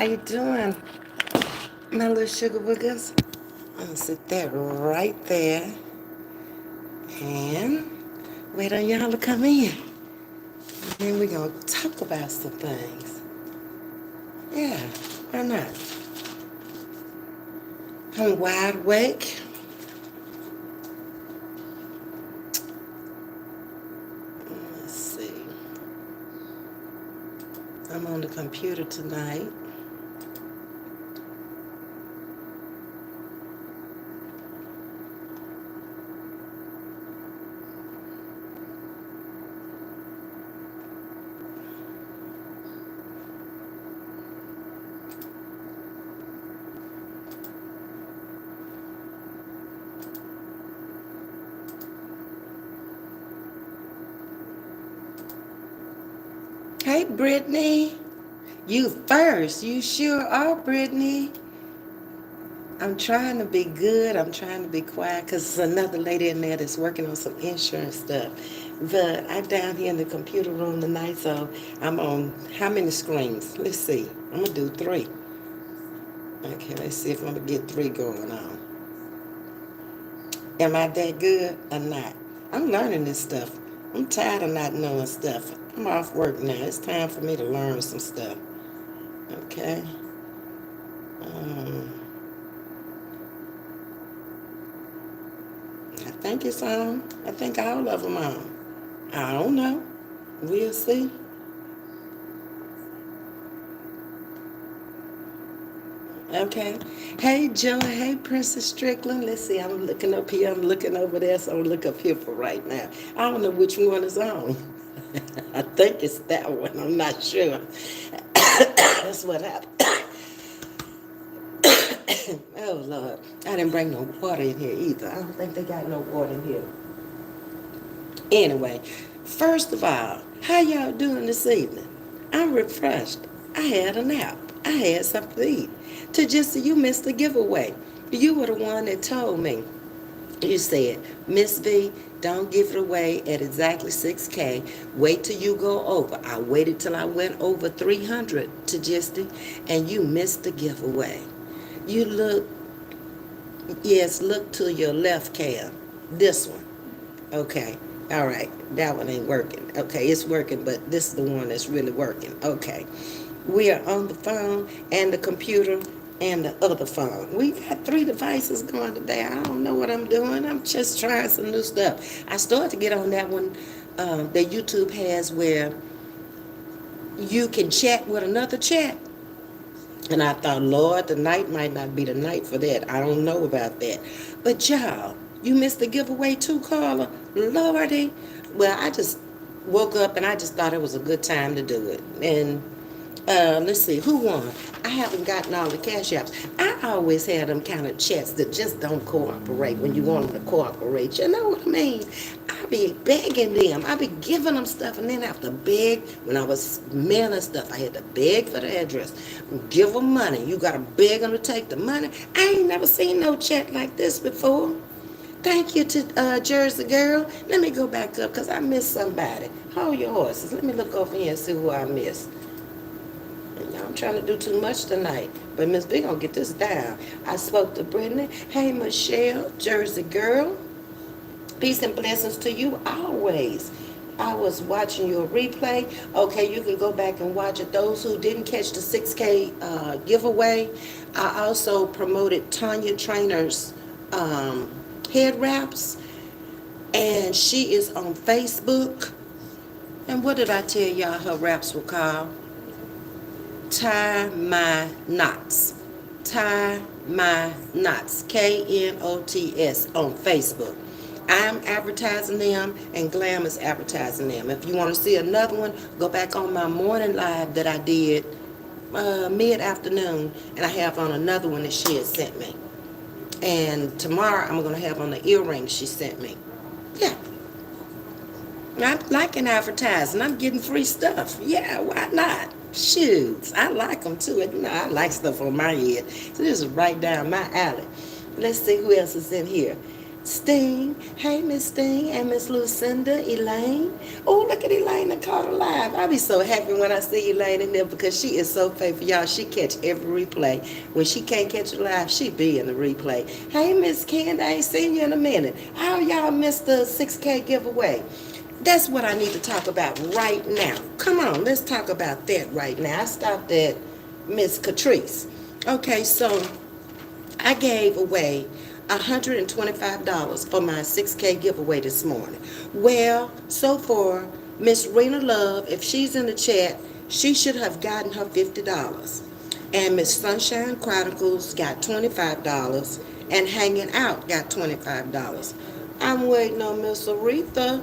How you doing, my little sugar boogers? I'm gonna sit that right there and wait on y'all to come in. And then we're gonna talk about some things. Yeah, why not? I'm wide awake. Let's see. I'm on the computer tonight. Hey, Brittany. You first. You sure are, Brittany. I'm trying to be good. I'm trying to be quiet because there's another lady in there that's working on some insurance stuff. But I'm down here in the computer room tonight, so I'm on how many screens? Let's see. I'm going to do 3. Okay, let's see if I'm going to get 3 going on. Am I that good or not? I'm learning this stuff. I'm tired of not knowing stuff. I'm off work now. It's time for me to learn some stuff. Okay. Um, I think it's on. I think all of them on. I don't know. We'll see. Okay. Hey, Joy. Hey, Princess Strickland. Let's see. I'm looking up here. I'm looking over there. So I'm look up here for right now. I don't know which one is on. I think it's that one. I'm not sure. That's what happened. Oh, Lord. I didn't bring no water in here either. I don't think they got no water in here. Anyway, first of all, how y'all doing this evening? I'm refreshed. I had a nap. I had something to eat. To just you missed the giveaway. You were the one that told me. You said, Ms.V, don't give it away at exactly 6K. Wait till you go over. I waited till I went over 300 to Gisty, and you missed the giveaway. You look, yes, look to your left, Cam. This one. Okay. All right. That one ain't working. Okay, it's working, but this is the one that's really working. Okay. We are on the phone and the computer and the other phone. We got 3 devices going today. I don't know what I'm doing. I'm just trying some new stuff. I started to get on that one that YouTube has where you can chat with another chat. And I thought, Lord, the night might not be the night for that. I don't know about that. But y'all, you missed the giveaway too, Carla. Lordy. Well, I just woke up and I just thought it was a good time to do it. And let's see, who won? I haven't gotten all the cash apps. I always have them kind of chats that just don't cooperate when you want them to cooperate. You know what I mean? I be begging them. I be giving them stuff and then have to beg. When I was mailing stuff, I had to beg for the address. Give them money. You got to beg them to take the money. I ain't never seen no chat like this before. Thank you to Jersey Girl. Let me go back up because I missed somebody. Hold your horses. Let me look over here and see who I missed. I'm trying to do too much tonight. But Ms.V gonna get this down. I spoke to Brittany. Hey, Michelle, Jersey Girl. Peace and blessings to you always. I was watching your replay. Okay, you can go back and watch it. Those who didn't catch the 6K giveaway, I also promoted Tanya Trainer's head wraps. And she is on Facebook. And what did I tell y'all her wraps were called? Tie My Knots. Tie My Knots. Knots on Facebook. I'm advertising them and Glam is advertising them. If you want to see another one, go back on my morning live that I did mid-afternoon, and I have on another one that she had sent me. And tomorrow I'm going to have on the earrings she sent me. Yeah. I'm liking advertising. I'm getting free stuff. Yeah, why not? Shoots. I like them too. You know, I like stuff on my head. So this is right down my alley. Let's see who else is in here. Sting. Hey, Miss Sting and Miss Lucinda, Elaine. Oh, look at Elaine and caught alive. I be so happy when I see Elaine in there because she is so faithful. Y'all, she catch every replay. When she can't catch it live, she be in the replay. Hey, Miss Candy, I ain't seen you in a minute. How y'all missed the 6K giveaway? That's what I need to talk about right now. Come on, let's talk about that right now. I stopped at Miss Catrice. Okay, so I gave away $125 for my 6K giveaway this morning. Well, so far, Miss Rena Love, if she's in the chat, she should have gotten her $50. And Miss Sunshine Chronicles got $25. And Hanging Out got $25. I'm waiting on Miss Aretha.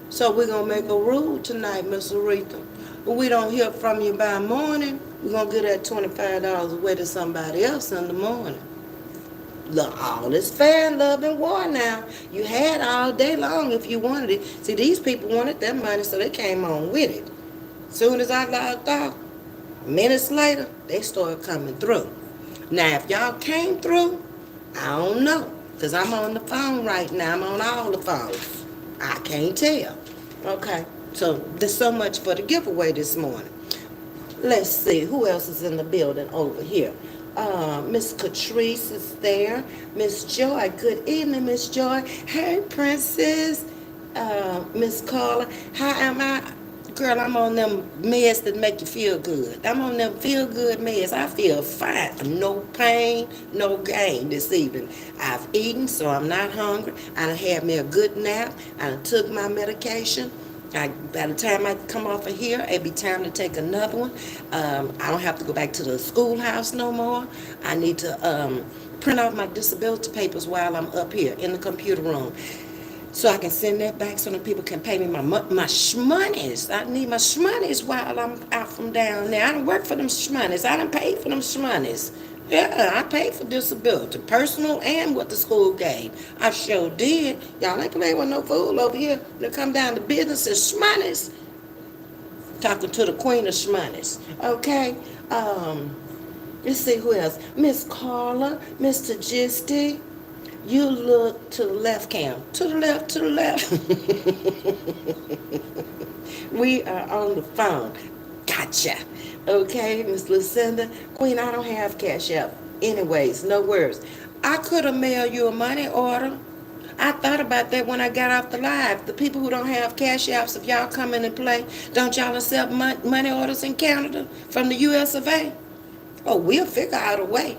So we're going to make a rule tonight, Miss Aretha. When we don't hear from you by morning, we're going to give that $25 away to somebody else in the morning. Look, all is fair in love and war now. You had all day long if you wanted it. See, these people wanted their money, so they came on with it. Soon as I logged off, minutes later, they started coming through. Now, if y'all came through, I don't know, because I'm on the phone right now. I'm on all the phones. I can't tell. Okay, so there's so much for the giveaway this morning. Let's see, who else is in the building over here? Miss Catrice is there. Miss Joy, good evening, Miss Joy. Hey, Princess. Miss Carla, how am I? Girl, I'm on them meds that make you feel good. I'm on them feel good meds. I feel fine. No pain, no gain this evening. I've eaten, so I'm not hungry. I done had me a good nap. I done took my medication. By the time I come off of here, it'll be time to take another one. I don't have to go back to the schoolhouse no more. I need to print out my disability papers while I'm up here in the computer room, so I can send that back so that people can pay me my shmoneys. I need my shmoneys while I'm out from down there. I don't work for them shmoneys. I done paid for them shmoneys. Yeah, I paid for disability, personal and what the school gave. I sure did. Y'all ain't playing with no fool over here. They come down to business as shmoneys. Talking to the queen of shmoneys. Okay. Let's see who else. Miss Carla, Mr. Gisty. You look to the left, Cam. To the left, to the left. We are on the phone. Gotcha. Okay, Miss Lucinda. Queen, I don't have cash out. Anyways, no worries. I could have mailed you a money order. I thought about that when I got off the live. The people who don't have cash apps, if y'all come in and play, don't y'all accept money orders in Canada from the US of A? Oh, we'll figure out a way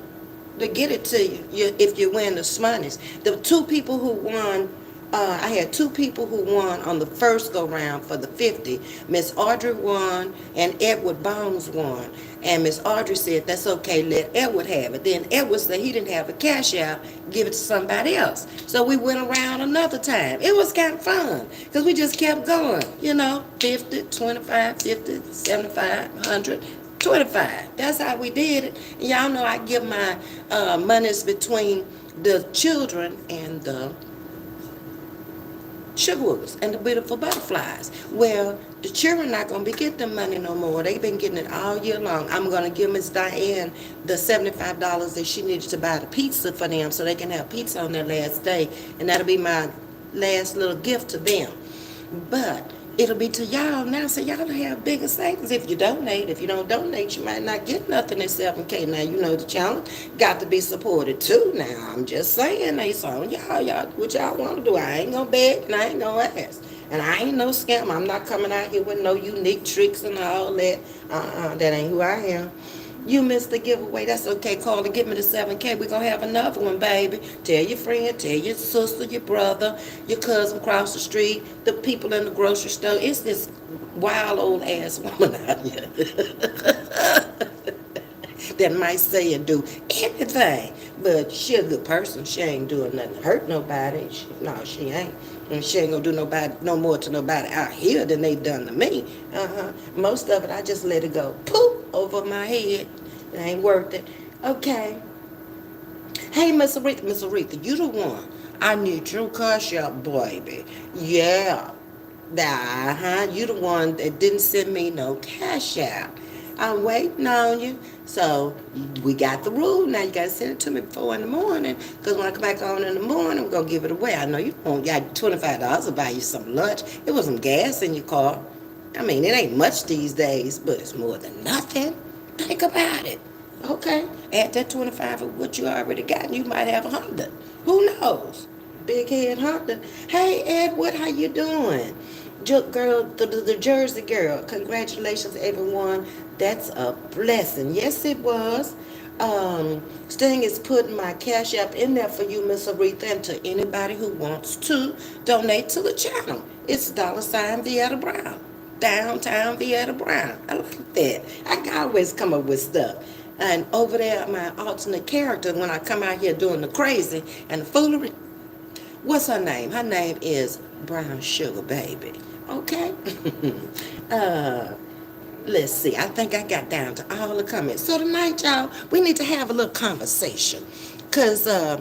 to get it to you if you win the Smunnies. The two people who won, I had two people who won on the first go round for the 50. Miss Audrey won and Edward Bones won. And Miss Audrey said, that's okay, let Edward have it. Then Edward said he didn't have a cash out, give it to somebody else. So we went around another time. It was kind of fun because we just kept going, 50, 25, 50, 75, 100. 25. That's how we did it. And y'all know I give my monies between the children and the sugarwoogers and the beautiful butterflies. Well, the children not going to be getting the money no more. They've been getting it all year long. I'm going to give Miss Diane the $75 that she needed to buy the pizza for them so they can have pizza on their last day. And that'll be my last little gift to them. But it'll be to y'all now, so y'all have bigger savings if you donate. If you don't donate, you might not get nothing at 7K. Now, you know the challenge got to be supported too. Now, I'm just saying, it's on y'all what y'all want to do. I ain't gonna beg and I ain't gonna ask. And I ain't no scam. I'm not coming out here with no unique tricks and all that. That ain't who I am. You missed the giveaway. That's okay. Call and get me the 7K. We're going to have another one, baby. Tell your friend, tell your sister, your brother, your cousin across the street, the people in the grocery store. It's this wild old ass woman out here that might say and do anything. But she a good person. She ain't doing nothing to hurt nobody. No, she ain't. And she ain't gonna do no more to nobody out here than they done to me. Most of it, I just let it go. Poof, over my head. It ain't worth it. Okay. Hey, Miss Aretha, you the one. I need your cash out, baby. Yeah. You the one that didn't send me no cash out. I'm waiting on you. So we got the rule. Now you got to send it to me before in the morning. Because when I come back on in the morning, I'm going to give it away. I know you don't got $25 to buy you some lunch. It was some gas in your car. I mean, it ain't much these days, but it's more than nothing. Think about it. Okay, add that 25 of what you already got, and you might have 100. Who knows? Big head hunter. Hey, Edward, how you doing? Girl, the Jersey girl. Congratulations, everyone. That's a blessing. Yes, it was. Sting is putting my cash app in there for you, Miss Aretha, and to anybody who wants to donate to the channel. It's $ Vietta Brown. Downtown Vietta Brown. I like that. I can always come up with stuff. And over there, my alternate character, when I come out here doing the crazy and the foolery, what's her name? Her name is Brown Sugar Baby. Okay? uh, let's see. I think I got down to all the comments. So tonight, y'all, we need to have a little conversation. Because I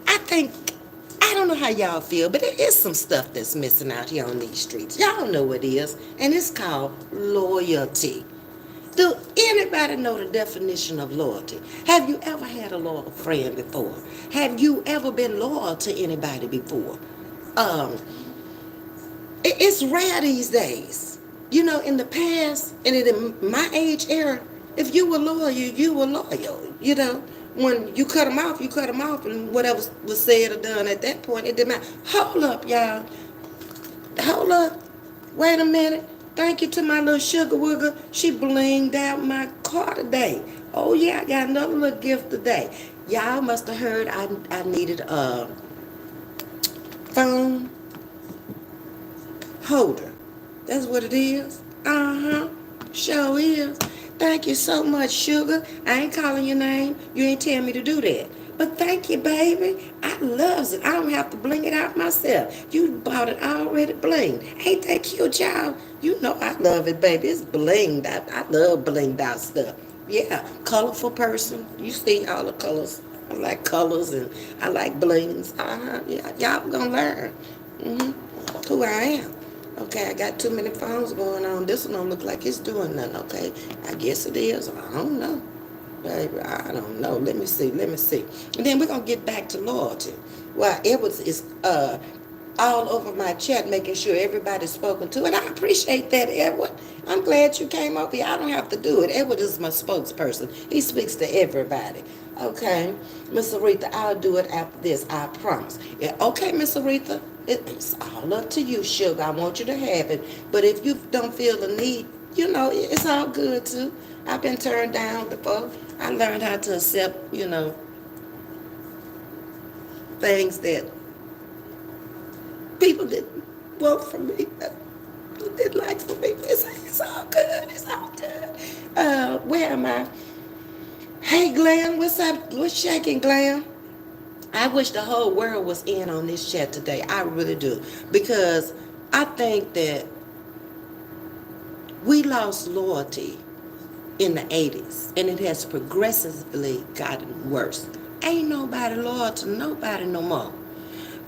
think, I don't know how y'all feel, but there is some stuff that's missing out here on these streets. Y'all know what it is. And it's called loyalty. Do anybody know the definition of loyalty? Have you ever had a loyal friend before? Have you ever been loyal to anybody before? Um, it's rare these days. You know, in the past, and in my age era, if you were loyal, you were loyal. You know, when you cut them off, you cut them off, and whatever was said or done at that point, it didn't matter. Hold up, y'all. Hold up. Wait a minute. Thank you to my little sugar wigger. She blinged out my car today. Oh yeah, I got another little gift today. Y'all must have heard I needed a phone holder. That's what it is. Uh-huh. Sure is. Thank you so much, sugar. I ain't calling your name. You ain't telling me to do that. But thank you, baby. I loves it. I don't have to bling it out myself. You bought it already blinged. Ain't that cute, y'all? You know I love it, baby. It's blinged. I love blinged out stuff. Yeah, colorful person. You see all the colors. I like colors and I like blings. Uh-huh. Yeah, y'all gonna learn who I am. Okay, I got too many phones going on. This one don't look like it's doing nothing, okay? I guess it is. I don't know. Baby, I don't know. Let me see. And then we're going to get back to loyalty. Well, Edwards is all over my chat making sure everybody's spoken to. And I appreciate that, Edward. I'm glad you came up here. I don't have to do it. Edward is my spokesperson. He speaks to everybody. Okay, Miss Aretha, I'll do it after this. I promise. Yeah, okay, Miss Aretha. It's all up to you, sugar. I want you to have it. But if you don't feel the need, you know, it's all good too. I've been turned down before. I learned how to accept, you know, things that people didn't want from me, that didn't like for me. It's all good. It's all good. Where am I? Hey, Glam, what's up? What's shaking, Glam? I wish the whole world was in on this chat today. I really do. Because I think that we lost loyalty in the 80s, and it has progressively gotten worse. Ain't nobody loyal to nobody no more.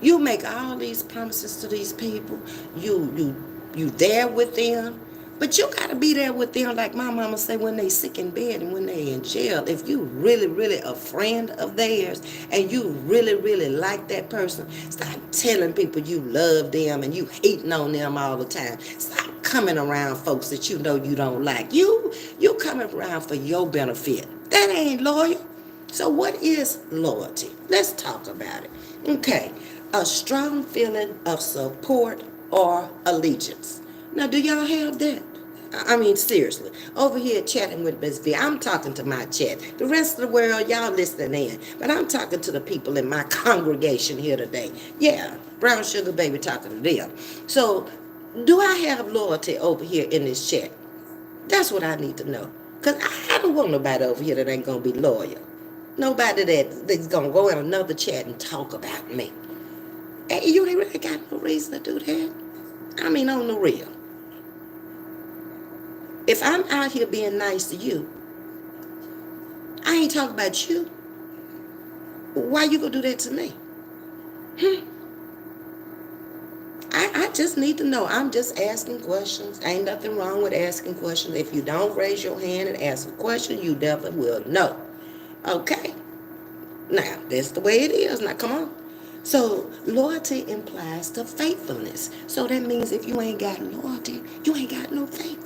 You make all these promises to these people. You there with them. But you gotta be there with them, like my mama say, when they sick in bed and when they in jail. If you really, really a friend of theirs and you really, really like that person, stop telling people you love them and you hating on them all the time. Stop coming around folks that you know you don't like. You coming around for your benefit. That ain't loyal. So what is loyalty? Let's talk about it. Okay, a strong feeling of support or allegiance. Now, do y'all have that? I mean, seriously. Over here chatting with Ms.V, I'm talking to my chat. The rest of the world, y'all listening in. But I'm talking to the people in my congregation here today. Yeah, Brown Sugar Baby talking to them. So, do I have loyalty over here in this chat? That's what I need to know. Because I don't want nobody over here that ain't going to be loyal. Nobody that's going to go in another chat and talk about me. Hey, you ain't really got no reason to do that. I mean, on the real. If I'm out here being nice to you, I ain't talking about you. Why you gonna do that to me? I just need to know. I'm just asking questions. Ain't nothing wrong with asking questions. If you don't raise your hand and ask a question, you definitely will know. Okay? Now, that's the way it is. Now, come on. So, loyalty implies to faithfulness. So, that means if you ain't got loyalty, you ain't got no faith.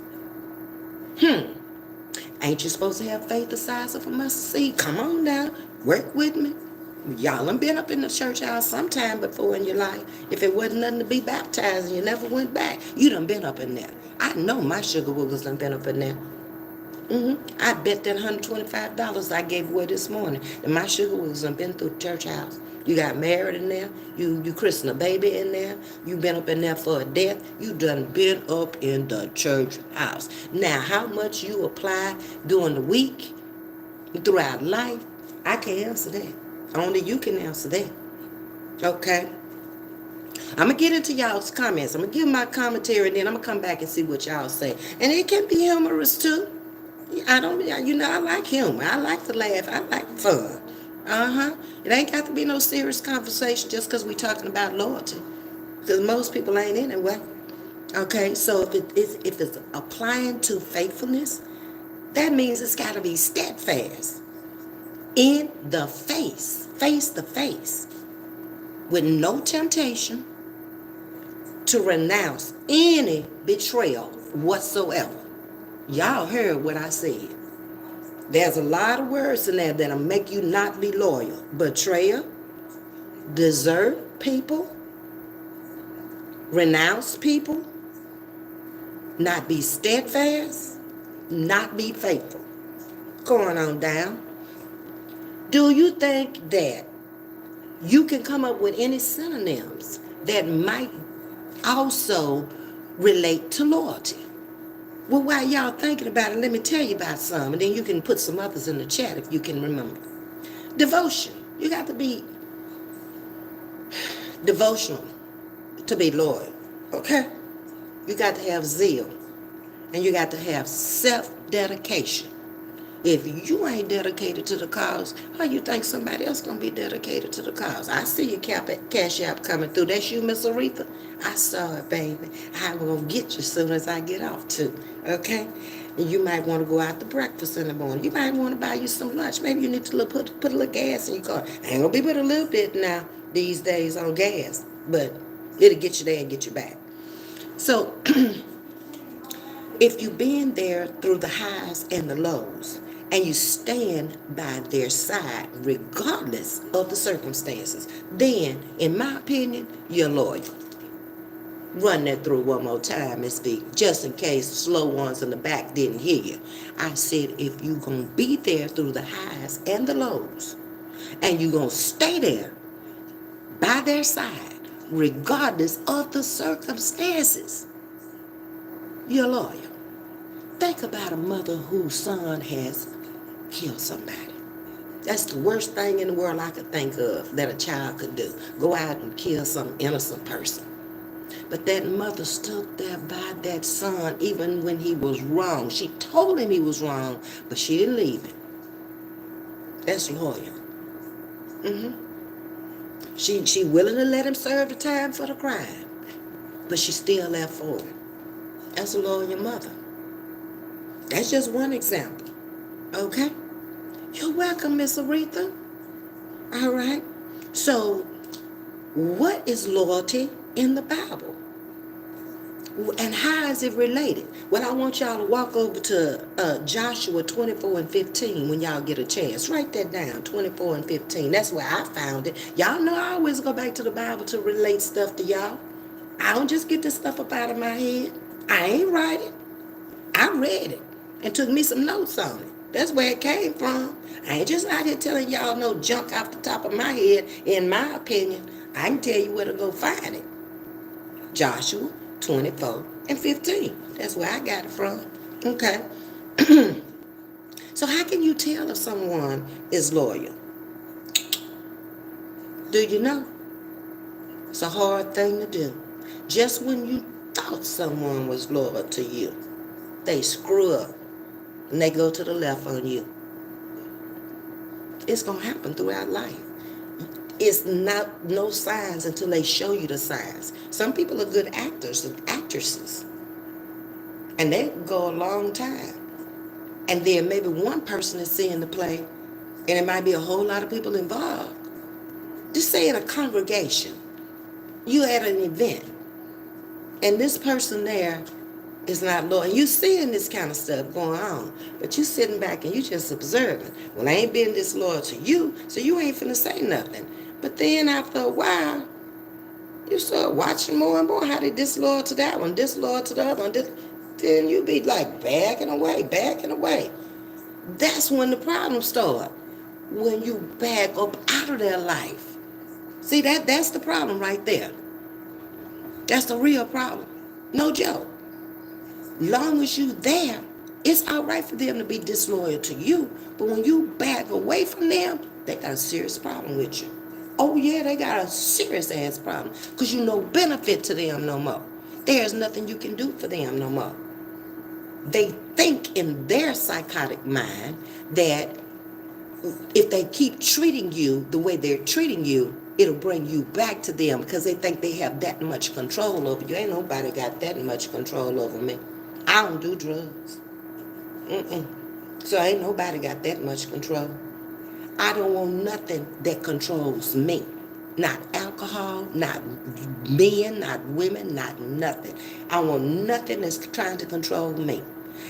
Ain't you supposed to have faith the size of a mustard seed? Come on now. Work with me. Y'all done been up in the church house sometime before in your life. If it wasn't nothing to be baptized and you never went back, you done been up in there. I know my sugar woogles done been up in there. I bet that $125 I gave away this morning that my sugar was done been through the church house. You got married in there. You christened a baby in there. You been up in there for a death. You done been up in the church house. Now, how much you apply during the week, throughout life, I can't answer that. Only you can answer that. Okay? I'm going to get into y'all's comments. I'm going to give my commentary and then I'm going to come back and see what y'all say. And it can be humorous too. I like humor. I like to laugh. I like fun. It ain't got to be no serious conversation just because we talking about loyalty. Because most people ain't anyway. Okay, so if it's applying to faithfulness, that means it's got to be steadfast. In the face to face, with no temptation to renounce any betrayal whatsoever. Y'all heard what I said. There's a lot of words in there that'll make you not be loyal. Betrayal, desert people, renounce people, not be steadfast, not be faithful. Going on down. Do you think that you can come up with any synonyms that might also relate to loyalty? Well, while y'all thinking about it, let me tell you about some, and then you can put some others in the chat if you can remember. Devotion. You got to be devotional to be loyal, okay? You got to have zeal, and you got to have self-dedication. If you ain't dedicated to the cause, how you think somebody else gonna be dedicated to the cause? I see your cash app coming through. That's you, Miss Aretha. I saw it, baby. I'm gonna get you as soon as I get off too. Okay? And you might want to go out to breakfast in the morning. You might want to buy you some lunch. Maybe you need to put a little gas in your car. Ain't gonna be but a little bit now these days on gas, but it'll get you there and get you back. So if you've been there through the highs and the lows, and you stand by their side regardless of the circumstances, then, in my opinion, you're loyal. Run that through one more time, Ms.V, just in case slow ones in the back didn't hear you. I said if you're going to be there through the highs and the lows, and you're going to stay there by their side regardless of the circumstances, you're loyal. Think about a mother whose son has killed somebody. That's the worst thing in the world I could think of that a child could do. Go out and kill some innocent person. But that mother stood there by that son even when he was wrong. She told him he was wrong, but she didn't leave him. That's loyal. She willing to let him serve the time for the crime, but she still left for him. That's a loyal mother. That's just one example. Okay? You're welcome, Miss Aretha. All right. So, what is loyalty in the Bible? And how is it related? Well, I want y'all to walk over to Joshua 24 and 15 when y'all get a chance. Write that down, 24 and 15. That's where I found it. Y'all know I always go back to the Bible to relate stuff to y'all. I don't just get this stuff up out of my head. I ain't write it. I read it and took me some notes on it. That's where it came from. I ain't just out here telling y'all no junk off the top of my head. In my opinion, I can tell you where to go find it. Joshua 24 and 15. That's where I got it from. Okay. So how can you tell if someone is loyal? Do you know? It's a hard thing to do. Just when you thought someone was loyal to you, they screw up and they go to the left on you. It's going to happen throughout life. It's not no signs until they show you the signs. Some people are good actors and actresses, and they go a long time. And then maybe one person is seeing the play, and it might be a whole lot of people involved. Just say in a congregation, you at an event, and this person there is not loyal. And you seeing this kind of stuff going on, but you sitting back and you just observing. Well, I ain't been disloyal to you, so you ain't finna say nothing. But then after a while, you start watching more and more how they disloyal to that one, disloyal to the other one. Then you be like backing away, backing away. That's when the problems start. When you back up out of their life. See, that's the problem right there. That's the real problem. No joke. Long as you there, it's all right for them to be disloyal to you. But when you back away from them, they got a serious problem with you. Oh yeah, they got a serious ass problem. Because you no benefit to them no more. There's nothing you can do for them no more. They think in their psychotic mind that if they keep treating you the way they're treating you, it'll bring you back to them because they think they have that much control over you. Ain't nobody got that much control over me. I don't do drugs. So ain't nobody got that much control. I don't want nothing that controls me. Not alcohol, not men, not women, not nothing. I want nothing that's trying to control me.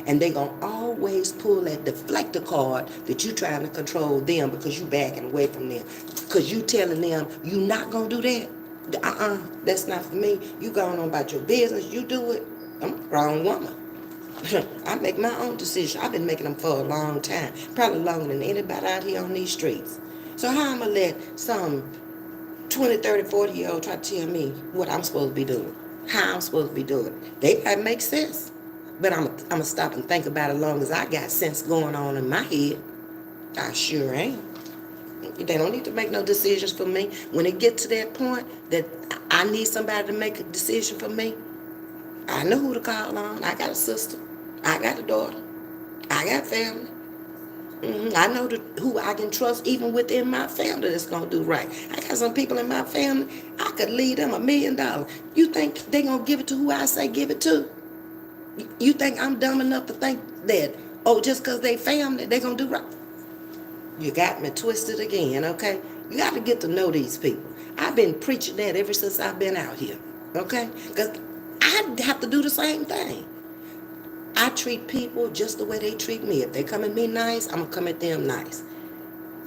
And they going to always pull that deflector card that you trying to control them because you backing away from them. Because you telling them you not going to do that. That's not for me. You going on about your business. You do it. I'm a grown woman. I make my own decisions. I've been making them for a long time. Probably longer than anybody out here on these streets. So how I'm going to let some 20, 30, 40-year-old try to tell me what I'm supposed to be doing? How I'm supposed to be doing it? They might make sense. But I'm going to stop and think about it as long as I got sense going on in my head. I sure ain't. They don't need to make no decisions for me. When it get to that point that I need somebody to make a decision for me, I know who to call on. I got a sister. I got a daughter. I got family. I know who I can trust even within my family that's going to do right. I got some people in my family, I could leave them $1 million. You think they going to give it to who I say give it to? You think I'm dumb enough to think that, just because they family, they going to do right? You got me twisted again, okay? You got to get to know these people. I've been preaching that ever since I've been out here, okay? Because I have to do the same thing. I treat people just the way they treat me. If they come at me nice, I'm going to come at them nice.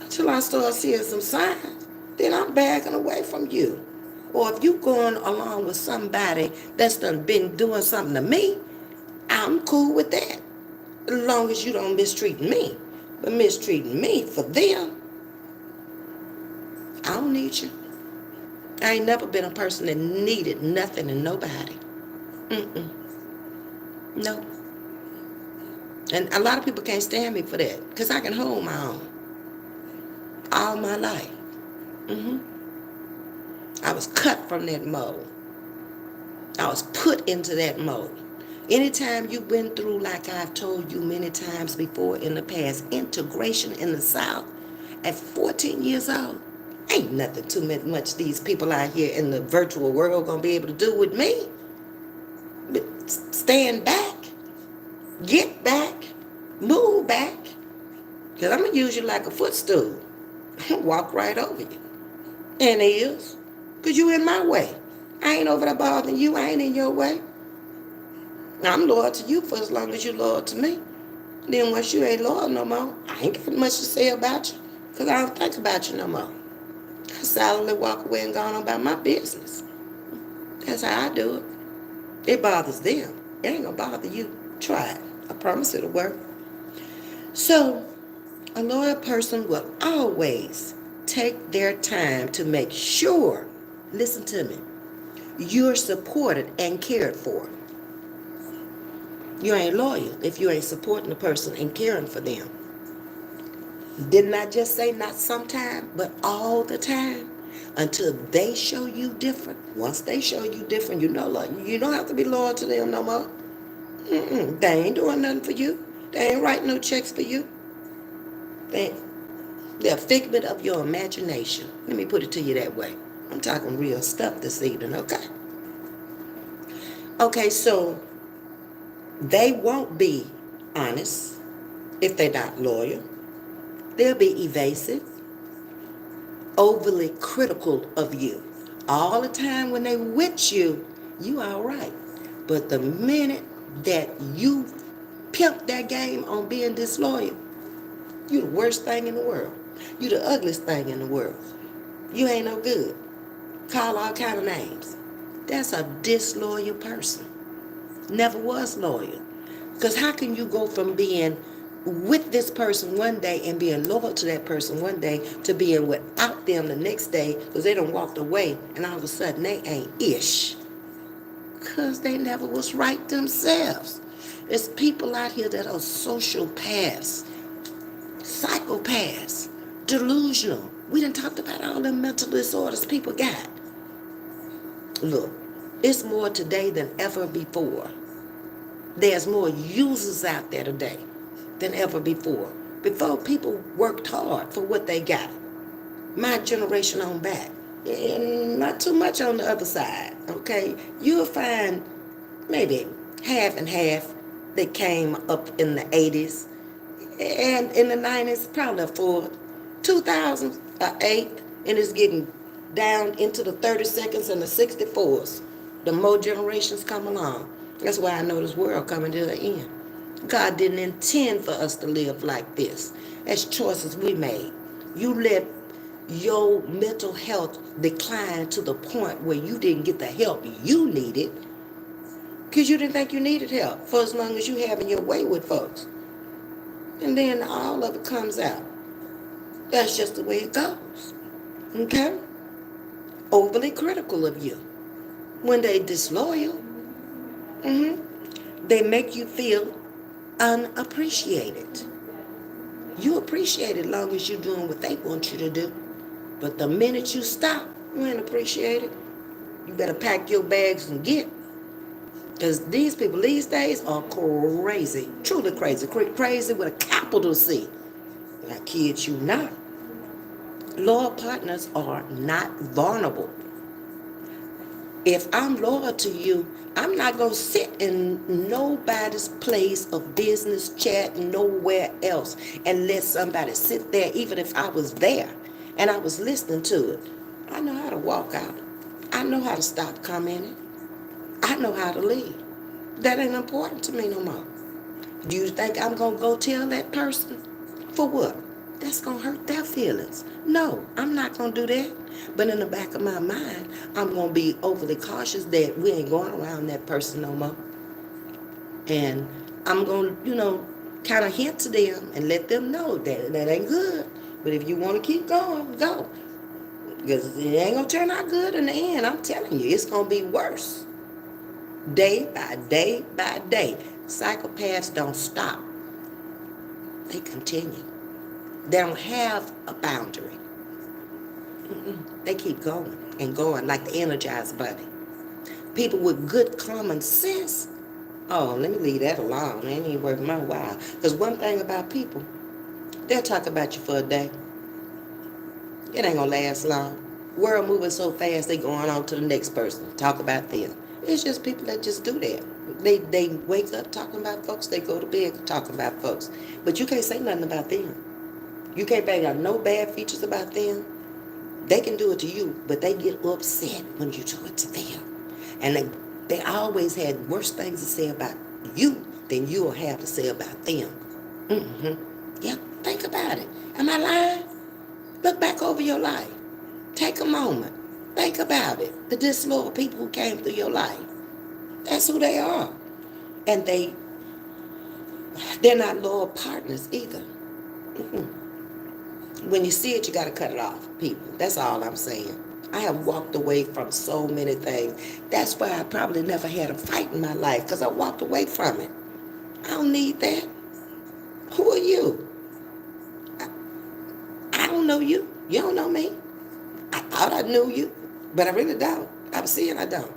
Until I start seeing some signs, then I'm backing away from you. Or if you going along with somebody that's done been doing something to me, I'm cool with that. As long as you don't mistreat me. But mistreating me for them, I don't need you. I ain't never been a person that needed nothing and nobody. No. And a lot of people can't stand me for that because I can hold my own all my life. I was cut from that mold. I was put into that mold. Anytime you've been through, like I've told you many times before in the past, integration in the South at 14 years old, ain't nothing too much these people out here in the virtual world gonna be able to do with me. But stand back, get back, move back, because I'm gonna use you like a footstool. Walk right over you. And it is, because you in my way. I ain't over there bothering you. I ain't in your way. I'm loyal to you for as long as you're loyal to me. Then once you ain't loyal no more, I ain't got much to say about you because I don't think about you no more. I silently walk away and go on about my business. That's how I do it. It bothers them. It ain't gonna bother you. Try it. I promise it'll work. So, a loyal person will always take their time to make sure, listen to me, you're supported and cared for. You ain't loyal if you ain't supporting the person and caring for them. Didn't I just say not sometime, but all the time? Until they show you different. Once they show you different, you don't have to be loyal to them no more. They ain't doing nothing for you. They ain't writing no checks for you. They're a figment of your imagination. Let me put it to you that way. I'm talking real stuff this evening, okay? Okay, so they won't be honest if they're not loyal. They'll be evasive, overly critical of you. All the time when they with you, you all right. But the minute that you pimp that game on being disloyal, you the worst thing in the world. You the ugliest thing in the world. You ain't no good. Call all kind of names. That's a disloyal person. Never was loyal. Because how can you go from being with this person one day and being loyal to that person one day to being without them the next day because they done walked away and all of a sudden they ain't ish? Because they never was right themselves. There's people out here that are social paths, psychopaths, delusional. We done talked about all the mental disorders people got. Look, it's more today than ever before. There's more users out there today than ever before. Before, people worked hard for what they got. My generation on back. And not too much on the other side, okay? You'll find maybe half and half that came up in the 80s. And in the 90s, probably a fourth. 2000, an eighth. And it's getting down into the 32nds and the 64s. The more generations come along. That's why I know this world coming to an end. God didn't intend for us to live like this. That's choices we made. You let your mental health decline to the point where you didn't get the help you needed because you didn't think you needed help for as long as you having your way with folks. And then all of it comes out. That's just the way it goes. Okay? Overly critical of you. When they disloyal, they make you feel unappreciated. You appreciate it as long as you're doing what they want you to do. But the minute you stop, you ain't appreciated. You better pack your bags and get. Because these people these days are crazy. Truly crazy. Crazy with a capital C. I kid you not. Loyal partners are not vulnerable. If I'm loyal to you, I'm not going to sit in nobody's place of business chat nowhere else and let somebody sit there, even if I was there and I was listening to it. I know how to walk out. I know how to stop commenting. I know how to leave. That ain't important to me no more. Do you think I'm going to go tell that person? For what? That's going to hurt their feelings. No, I'm not going to do that. But in the back of my mind, I'm going to be overly cautious that we ain't going around that person no more. And I'm going to, kind of hint to them and let them know that that ain't good. But if you want to keep going, go. Because it ain't going to turn out good in the end. I'm telling you, it's going to be worse. Day by day by day. Psychopaths don't stop. They continue. They don't have a boundary. They keep going and going like the Energizer Bunny. People with good common sense, oh, let me leave that alone. It ain't even worth my while. Because one thing about people, they'll talk about you for a day. It ain't going to last long. World moving so fast, they going on to the next person. Talk about them. It's just people that just do that. They wake up talking about folks. They go to bed talking about folks. But you can't say nothing about them. You can't bring out no bad features about them. They can do it to you, but they get upset when you do it to them. And they always had worse things to say about you than you'll have to say about them. Yeah, think about it. Am I lying? Look back over your life. Take a moment. Think about it. The disloyal people who came through your life. That's who they are. And they're not loyal partners either. When you see it, you got to cut it off, people. That's all I'm saying. I have walked away from so many things. That's why I probably never had a fight in my life, because I walked away from it. I don't need that. Who are you? I don't know you. You don't know me. I thought I knew you, but I really don't. I'm seeing I don't.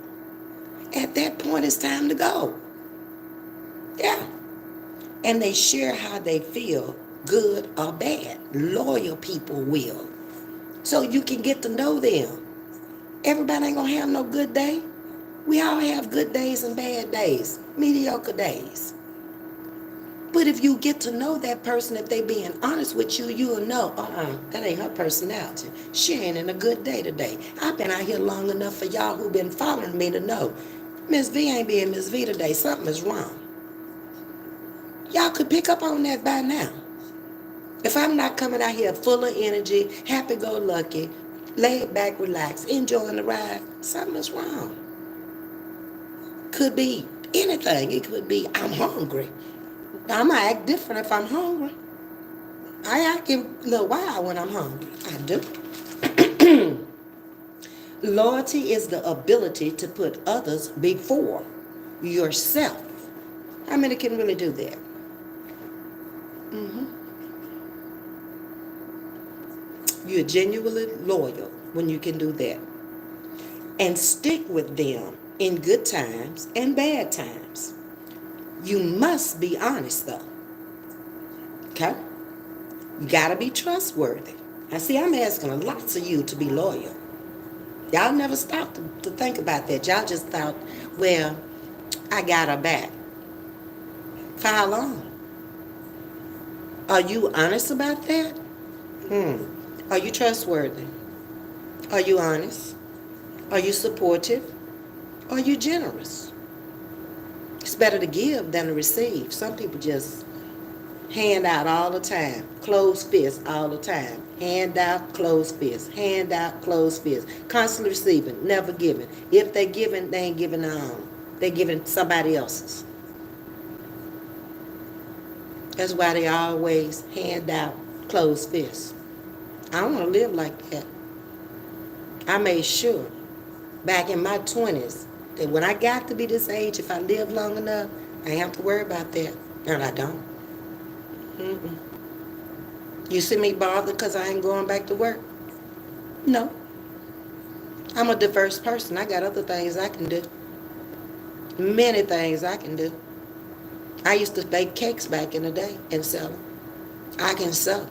At that point, it's time to go. Yeah. And they share how they feel good or bad. Loyal people will. So you can get to know them. Everybody ain't gonna have no good day. We all have good days and bad days, mediocre days. But if you get to know that person, if they being honest with you, you'll know, that ain't her personality. She ain't in a good day today. I've been out here long enough for y'all who been following me to know Ms.V ain't being Ms.V today. Something is wrong. Y'all could pick up on that by now. If I'm not coming out here full of energy, happy-go-lucky, laid back, relaxed, enjoying the ride, something is wrong. Could be anything. It could be I'm hungry. I'm going to act different if I'm hungry. I act a little wild when I'm hungry. I do. Loyalty is the ability to put others before yourself. How many can really do that? You're genuinely loyal when you can do that. And stick with them in good times and bad times. You must be honest though. Okay? You gotta be trustworthy. Now see, I'm asking a lot of you to be loyal. Y'all never stopped to think about that. Y'all just thought, well, I got her back. For how long? Are you honest about that? Are you trustworthy? Are you honest? Are you supportive? Are you generous? It's better to give than to receive. Some people just hand out all the time. Closed fist all the time. Hand out, closed fist. Hand out, closed fist. Constantly receiving, never giving. If they're giving, they ain't giving their own. They're giving somebody else's. That's why they always hand out, closed fists. I don't want to live like that. I made sure back in my 20s that when I got to be this age, if I live long enough, I ain't have to worry about that. And I don't. You see me bothered because I ain't going back to work? No. I'm a diverse person. I got other things I can do. Many things I can do. I used to bake cakes back in the day and sell them. I can sew.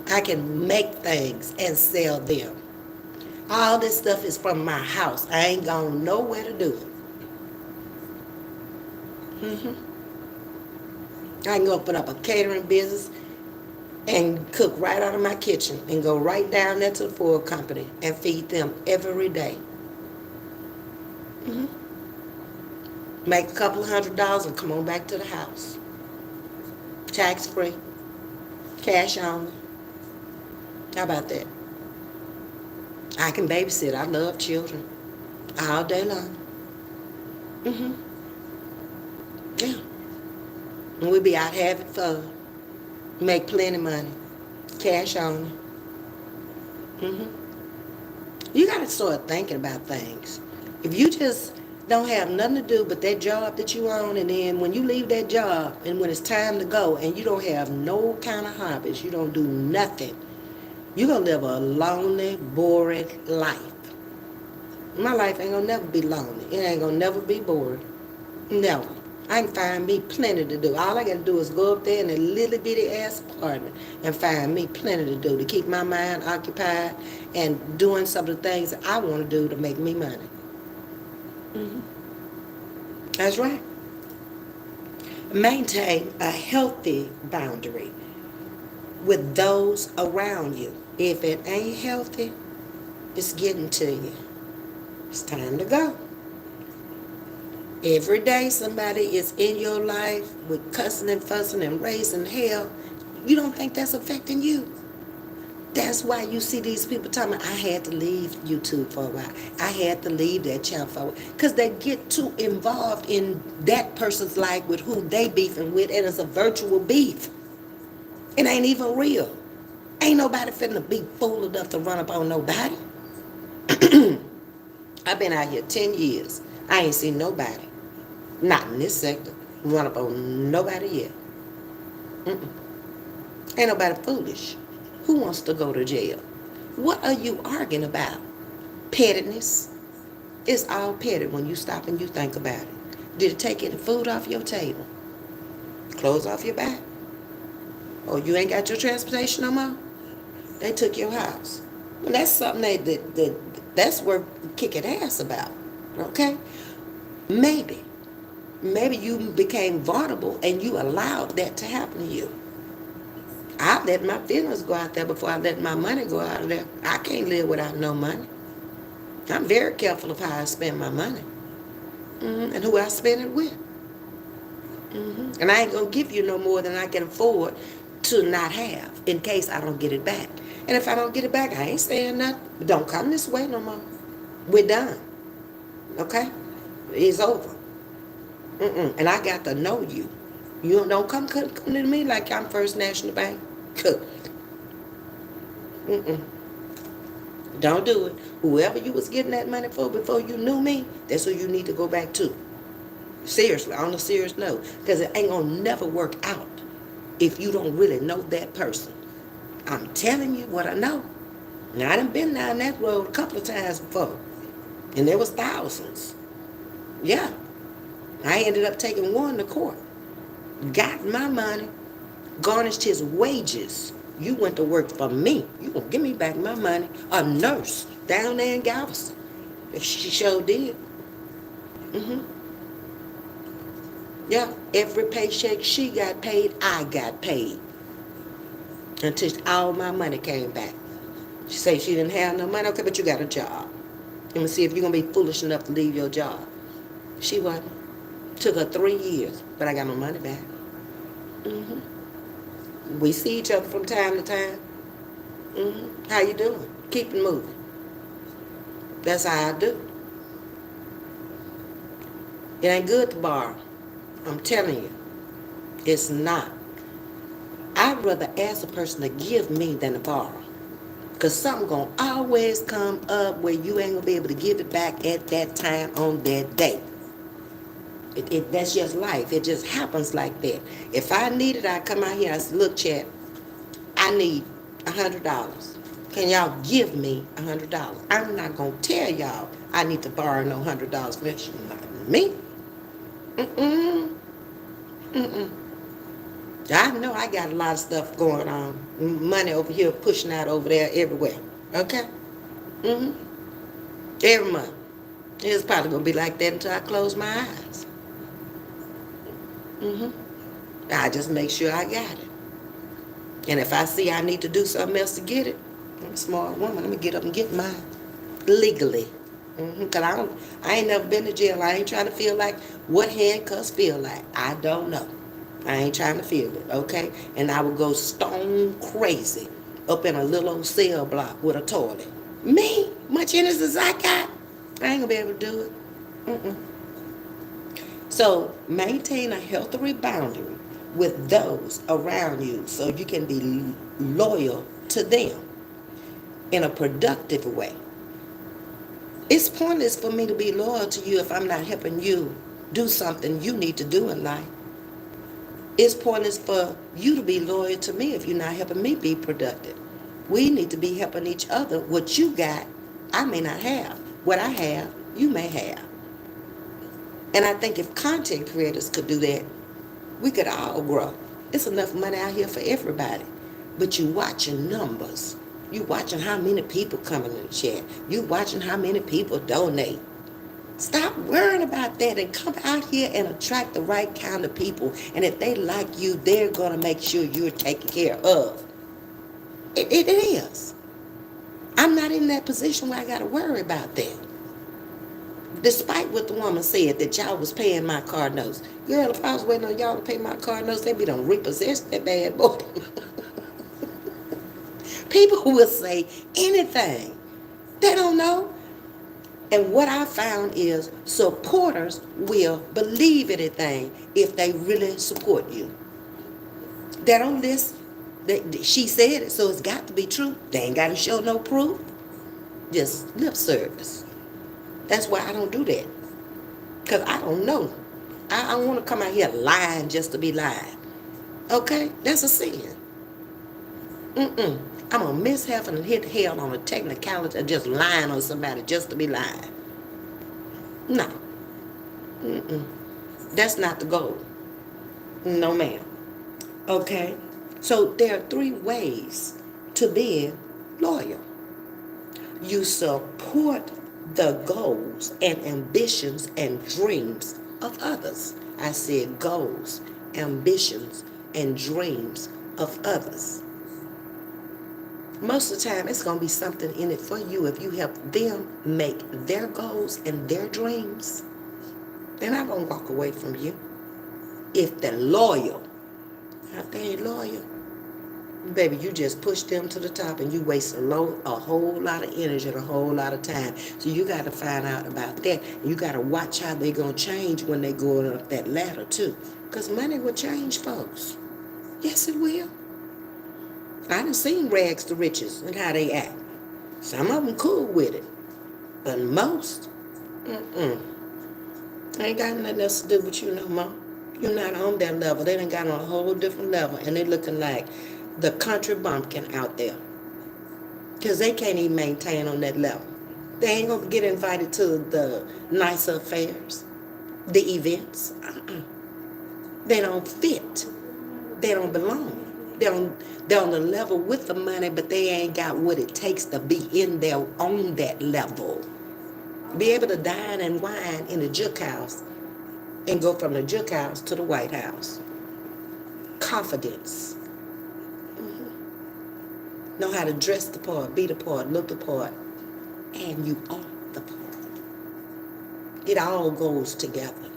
I can make things and sell them. All this stuff is from my house. I ain't gone nowhere to do it. I can go open up a catering business and cook right out of my kitchen and go right down there to the food company and feed them every day. Make a couple of $100 and come on back to the house. Tax free. Cash only. How about that? I can babysit. I love children. All day long. Yeah. And we be out having fun. Make plenty money. Cash only. You got to start thinking about things. If you just don't have nothing to do but that job that you own, and then when you leave that job and when it's time to go and you don't have no kind of hobbies, you don't do nothing, you're going to live a lonely, boring life. My life ain't going to never be lonely. It ain't going to never be boring. Never. I can find me plenty to do. All I got to do is go up there in a little bitty ass apartment and find me plenty to do to keep my mind occupied and doing some of the things that I want to do to make me money. That's right. Maintain a healthy boundary with those around you. If it ain't healthy, it's getting to you. It's time to go. Every day somebody is in your life with cussing and fussing and raising hell. You don't think that's affecting you? That's why you see these people talking about, I had to leave YouTube for a while. I had to leave that channel for a while. Because they get too involved in that person's life with who they beefing with, and it's a virtual beef. It ain't even real. Ain't nobody finna be fool enough to run up on nobody. I've been out here 10 years. I ain't seen nobody, not in this sector, run up on nobody yet. Ain't nobody foolish. Who wants to go to jail? What are you arguing about? Pettiness. It's all petty when you stop and you think about it. Did it take any food off your table? Clothes off your back? Oh, you ain't got your transportation no more? They took your house. Well, that's something that's worth kicking ass about. Okay? Maybe. Maybe you became vulnerable and you allowed that to happen to you. I let my feelings go out there before I let my money go out of there. I can't live without no money. I'm very careful of how I spend my money. And who I spend it with. And I ain't going to give you no more than I can afford to not have in case I don't get it back. And if I don't get it back, I ain't saying nothing. Don't come this way no more. We're done. Okay? It's over. And I got to know you. You don't come to me like I'm First National Bank. Don't do it. Whoever you was getting that money for before you knew me, that's who you need to go back to. Seriously, on a serious note. Because it ain't going to never work out if you don't really know that person. I'm telling you what I know. Now, I done been down that road a couple of times before. And there was thousands. Yeah. I ended up taking one to court. Got my money. Garnished his wages. You went to work for me. You gonna give me back my money. A nurse down there in Galveston. If she sure did. Yeah, every paycheck she got paid, I got paid. Until all my money came back. She said she didn't have no money. Okay, but you got a job. Let me see if you're gonna be foolish enough to leave your job. She wasn't. Took her 3 years, but I got my money back. We see each other from time to time. How you doing? Keep it moving. That's how I do. It ain't good to borrow. I'm telling you. It's not. I'd rather ask a person to give me than to borrow. Because something going to always come up where you ain't going to be able to give it back at that time on that day. That's just life. It just happens like that. If I need it, I come out here and I say, look, chat, I need $100. Can y'all give me $100? I'm not going to tell y'all I need to borrow no $100 from me. I know I got a lot of stuff going on. Money over here, pushing out over there, everywhere. Okay? Every month. It's probably going to be like that until I close my eyes. I just make sure I got it. And if I see I need to do something else to get it, I'm a smart woman. Let me get up and get mine. Legally. Because I ain't never been to jail. I ain't trying to feel like what handcuffs feel like. I don't know. I ain't trying to feel it, okay? And I would go stone crazy up in a little old cell block with a toilet. Me? Much innocence I got? I ain't gonna be able to do it. So maintain a healthy boundary with those around you so you can be loyal to them in a productive way. It's pointless for me to be loyal to you if I'm not helping you do something you need to do in life. It's pointless for you to be loyal to me if you're not helping me be productive. We need to be helping each other. What you got, I may not have. What I have, you may have. And I think if content creators could do that, we could all grow. It's enough money out here for everybody. But you watching numbers. You watching how many people come in the chat. You watching how many people donate. Stop worrying about that and come out here and attract the right kind of people. And if they like you, they're going to make sure you're taken care of. It is. I'm not in that position where I got to worry about that. Despite what the woman said, that y'all was paying my car notes. Girl, if I was waiting on y'all to pay my car notes, they'd be done repossessed that bad boy. People will say anything. They don't know. And what I found is supporters will believe anything if they really support you. They don't listen. She said it, so it's got to be true. They ain't got to show no proof. Just lip service. That's why I don't do that. Because I don't know. I don't want to come out here lying just to be lying. Okay? That's a sin. I'm going to miss heaven and hit hell on a technicality of just lying on somebody just to be lying. No. That's not the goal. No, ma'am. Okay? So there are three ways to being loyal. You support the goals and ambitions and dreams of others. I said goals, ambitions, and dreams of others. Most of the time, it's going to be something in it for you if you help them make their goals and their dreams. They're not going to walk away from you if they're loyal. If they ain't loyal, baby, you just push them to the top and you waste a whole lot of energy and a whole lot of time. So you got to find out about that. You got to watch how they're going to change when they go up that ladder too. Because money will change folks. Yes, it will. I done seen rags to riches and how they act. Some of them cool with it. But most, ain't got nothing else to do with you no more. You're not on that level. They done got on a whole different level. And they looking like the country bumpkin out there. Because they can't even maintain on that level. They ain't going to get invited to the nicer affairs, the events. They don't fit. They don't belong. They're on the level with the money, but they ain't got what it takes to be in there on that level. Be able to dine and wine in the Juke House and go from the Juke House to the White House. Confidence. Know how to dress the part, be the part, look the part, and you are the part. It all goes together.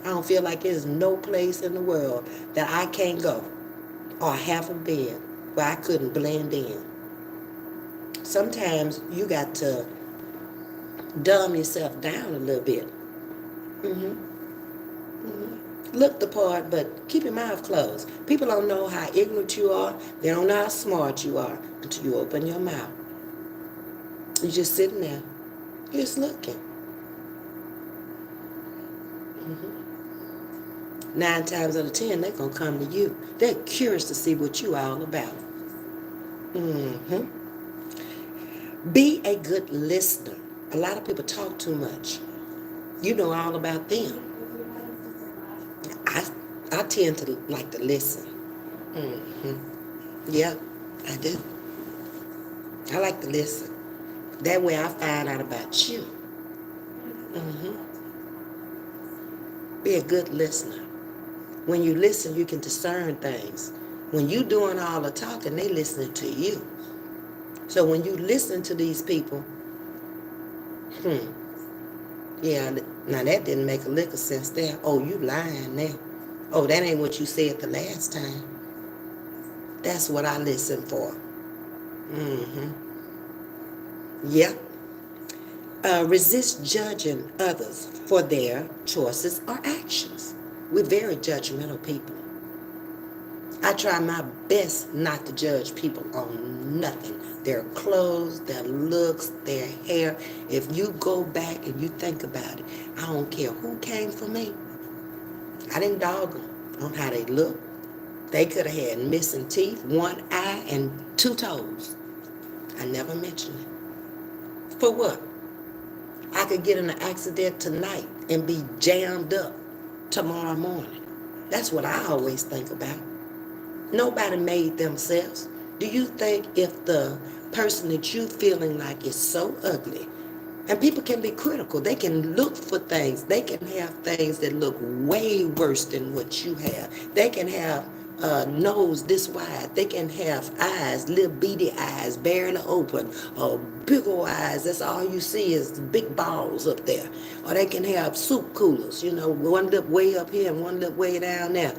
I don't feel like there's no place in the world that I can't go or haven't been where I couldn't blend in. Sometimes you got to dumb yourself down a little bit. Look the part, but keep your mouth closed. People don't know how ignorant you are. They don't know how smart you are until you open your mouth. You're just sitting there. You're just looking. 9 times out of 10, they're going to come to you. They're curious to see what you all about. Be a good listener. A lot of people talk too much. You know all about them. I tend to like to listen. Yeah, I do. I like to listen. That way I find out about you. Be a good listener. When you listen, you can discern things. When you doing all the talking, they listening to you. So when you listen to these people, yeah, now that didn't make a lick of sense there. Oh, you lying now. Oh, that ain't what you said the last time. That's what I listen for. Yeah. Resist judging others for their choices or actions. We're very judgmental people. I try my best not to judge people on nothing. Their clothes, their looks, their hair. If you go back and you think about it, I don't care who came for me. I didn't dog them on how they look. They could have had missing teeth, 1 eye, and 2 toes. I never mentioned it. For what? I could get in an accident tonight and be jammed up tomorrow morning. That's what I always think about. Nobody made themselves. Do you think if the person that you feeling like is so ugly, and people can be critical, they can look for things, they can have things that look way worse than what you have. They can have a nose this wide, they can have eyes, little beady eyes, barely open, or big old eyes, that's all you see is the big balls up there. Or they can have soup coolers, one lip way up here and one lip way down there,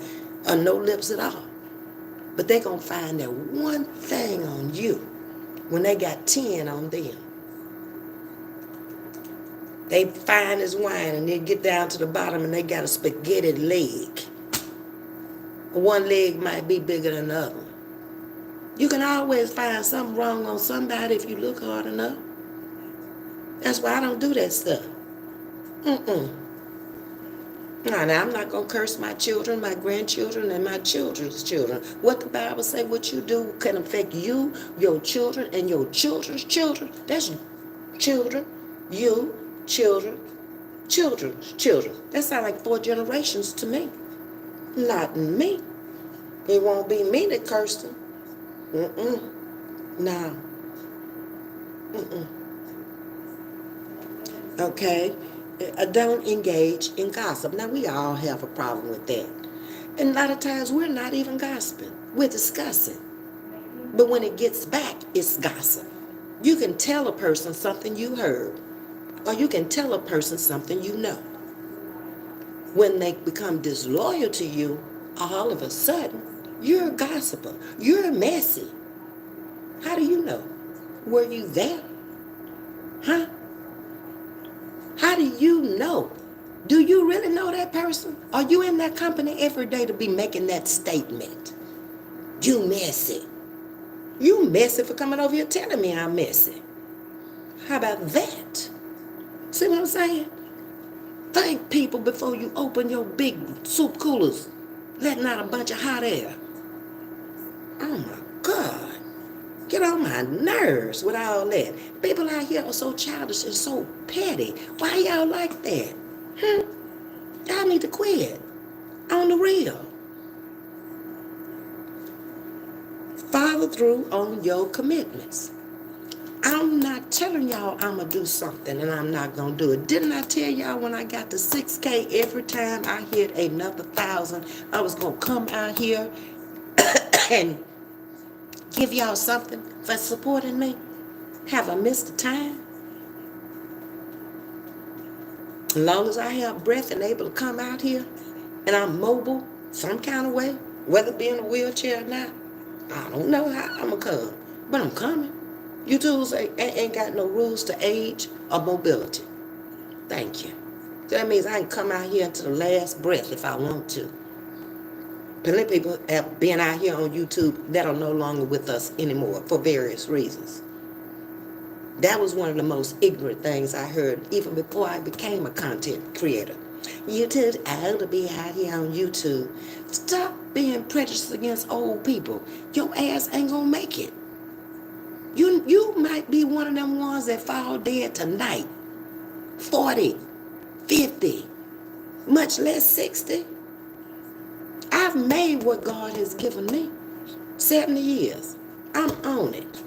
or no lips at all. But they're going to find that one thing on you when they got 10 on them. They fine as wine and they get down to the bottom and they got a spaghetti leg. One leg might be bigger than the other. You can always find something wrong on somebody if you look hard enough. That's why I don't do that stuff. Now, I'm not going to curse my children, my grandchildren, and my children's children. What the Bible say what you do can affect you, your children, and your children's children. That's children, you, children, children's children. That sounds like 4 generations to me. Not me. It won't be me that cursed him. No. Okay? Don't engage in gossip. Now, we all have a problem with that. And a lot of times, we're not even gossiping. We're discussing. But when it gets back, it's gossip. You can tell a person something you heard, or you can tell a person something you know. When they become disloyal to you, all of a sudden, you're a gossiper. You're messy. How do you know? Were you there? Huh? How do you know? Do you really know that person? Are you in that company every day to be making that statement? You messy. You messy for coming over here telling me I'm messy. How about that? See what I'm saying? Thank people before you open your big soup coolers, letting out a bunch of hot air. Oh my God. Get on my nerves with all that. People out here are so childish and so petty. Why y'all like that? Y'all need to quit. On the real. Follow through on your commitments. I'm not telling y'all I'm going to do something and I'm not going to do it. Didn't I tell y'all when I got to 6K, every time I hit another 1,000, I was going to come out here and give y'all something for supporting me? Have I missed a time? As long as I have breath and able to come out here and I'm mobile some kind of way, whether it be in a wheelchair or not, I don't know how I'm going to come, but I'm coming. You tools ain't got no rules to age or mobility. Thank you. So that means I can come out here to the last breath if I want to. Plenty of people have been out here on YouTube that are no longer with us anymore for various reasons. That was one of the most ignorant things I heard even before I became a content creator. YouTube, I ought to be out here on YouTube. Stop being prejudiced against old people. Your ass ain't gonna make it. You might be one of them ones that fall dead tonight. 40, 50, much less 60. I've made what God has given me. 70 years. I'm on it.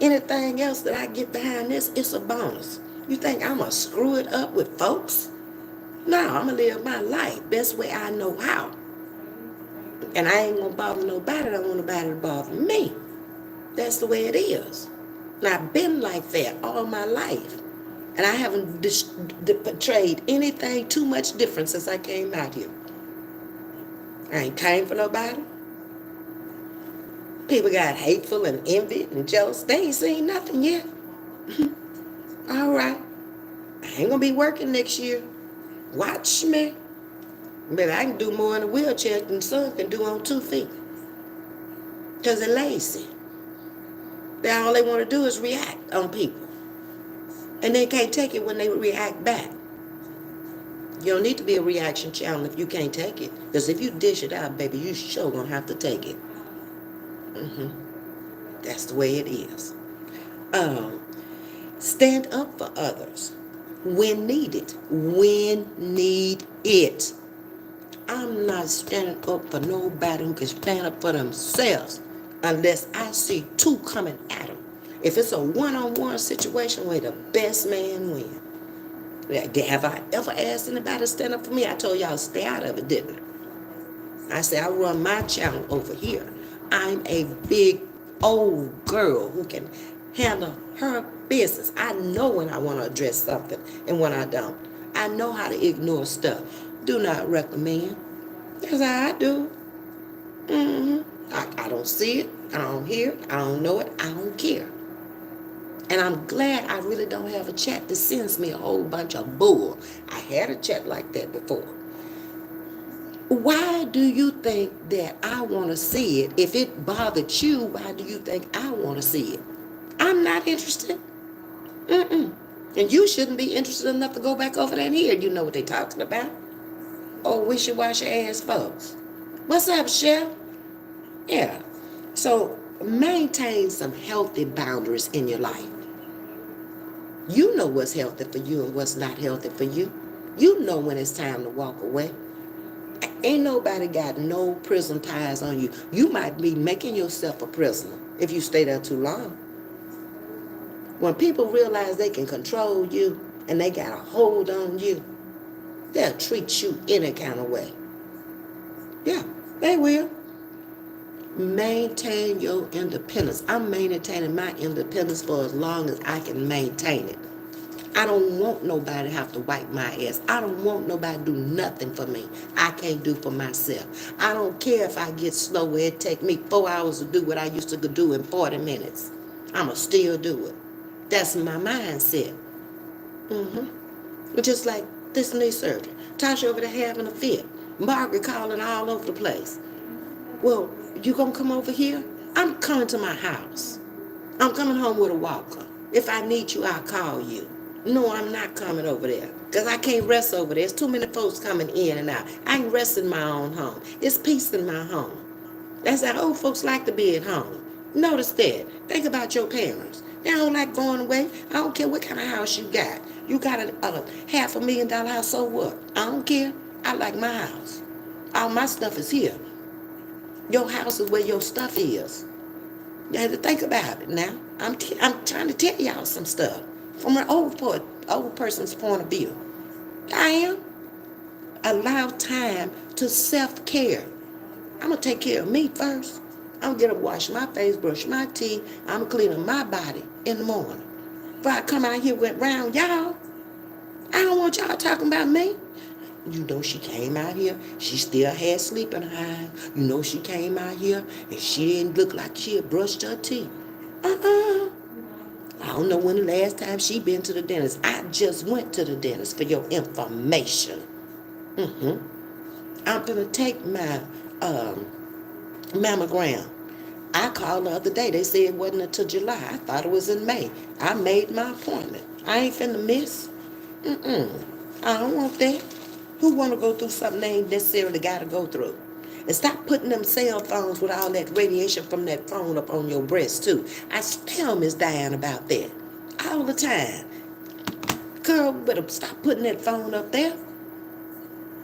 Anything else that I get behind this, it's a bonus. You think I'm going to screw it up with folks? No, I'm going to live my life best way I know how. And I ain't going to bother nobody. I don't want nobody to bother me. That's the way it is. And I've been like that all my life. And I haven't portrayed anything too much different since I came out here. I ain't came for nobody. People got hateful and envy and jealous. They ain't seen nothing yet. All right. I ain't going to be working next year. Watch me. But I can do more in a wheelchair than some can do on 2 feet. Because they're lazy. All they want to do is react on people. And they can't take it when they react back. You don't need to be a reaction channel if you can't take it. Because if you dish it out, baby, you sure going to have to take it. That's the way it is. Stand up for others when needed. When need it. I'm not standing up for nobody who can stand up for themselves unless I see 2 coming at them. If it's a one-on-one situation where the best man wins. Have I ever asked anybody to stand up for me? I told y'all to stay out of it, didn't I? I said I run my channel over here. I'm a big old girl who can handle her business. I know when I want to address something and when I don't. I know how to ignore stuff. Do not recommend. That's how I do. I don't see it. I don't hear it. I don't know it. I don't care. And I'm glad I really don't have a chat that sends me a whole bunch of bull. I had a chat like that before. Why do you think that I want to see it? If it bothered you, why do you think I want to see it? I'm not interested. And you shouldn't be interested enough to go back over there and hear. You know what they're talking about. Oh, wishy-washy ass folks. What's up, Chef? Yeah. So maintain some healthy boundaries in your life. You know what's healthy for you and what's not healthy for you. You know when it's time to walk away. Ain't nobody got no prison ties on you. You might be making yourself a prisoner if you stay there too long. When people realize they can control you and they got a hold on you, they'll treat you any kind of way. Yeah, they will. Maintain your independence. I'm maintaining my independence for as long as I can maintain it. I don't want nobody to have to wipe my ass. I don't want nobody to do nothing for me I can't do for myself. I don't care if I get slow. It take me 4 hours to do what I used to do in 40 minutes. I'ma still do it. That's my mindset. Just like this knee surgery. Tasha over there having a fit. Margaret calling all over the place. Well, you gonna come over here? I'm coming to my house. I'm coming home with a walker. If I need you, I'll call you. No, I'm not coming over there. Because I can't rest over there. There's too many folks coming in and out. I can rest in my own home. It's peace in my home. That's how old folks like to be at home. Notice that. Think about your parents. They don't like going away. I don't care what kind of house you got. You got a $500,000 house, so what? I don't care. I like my house. All my stuff is here. Your house is where your stuff is. You have to think about it now. I'm trying to tell y'all some stuff from an old person's point of view. I am. Allow time to self-care. I'm going to take care of me first. I'm going to get up, wash my face, brush my teeth. I'm going to clean up my body in the morning. Before I come out here with round y'all, I don't want y'all talking about me. You know she came out here, she still had sleep in her eyes. You know she came out here and she didn't look like she had brushed her teeth. I don't know when the last time she been to the dentist. I just went to the dentist for your information. I'm gonna take my mammogram. I called the other day. They said it wasn't until July. I thought it was in May. I made my appointment. I ain't finna miss. I don't want that. Who want to go through something they ain't necessarily got to go through? And stop putting them cell phones with all that radiation from that phone up on your breast, too. I tell Miss Diane about that all the time. Girl, better stop putting that phone up there.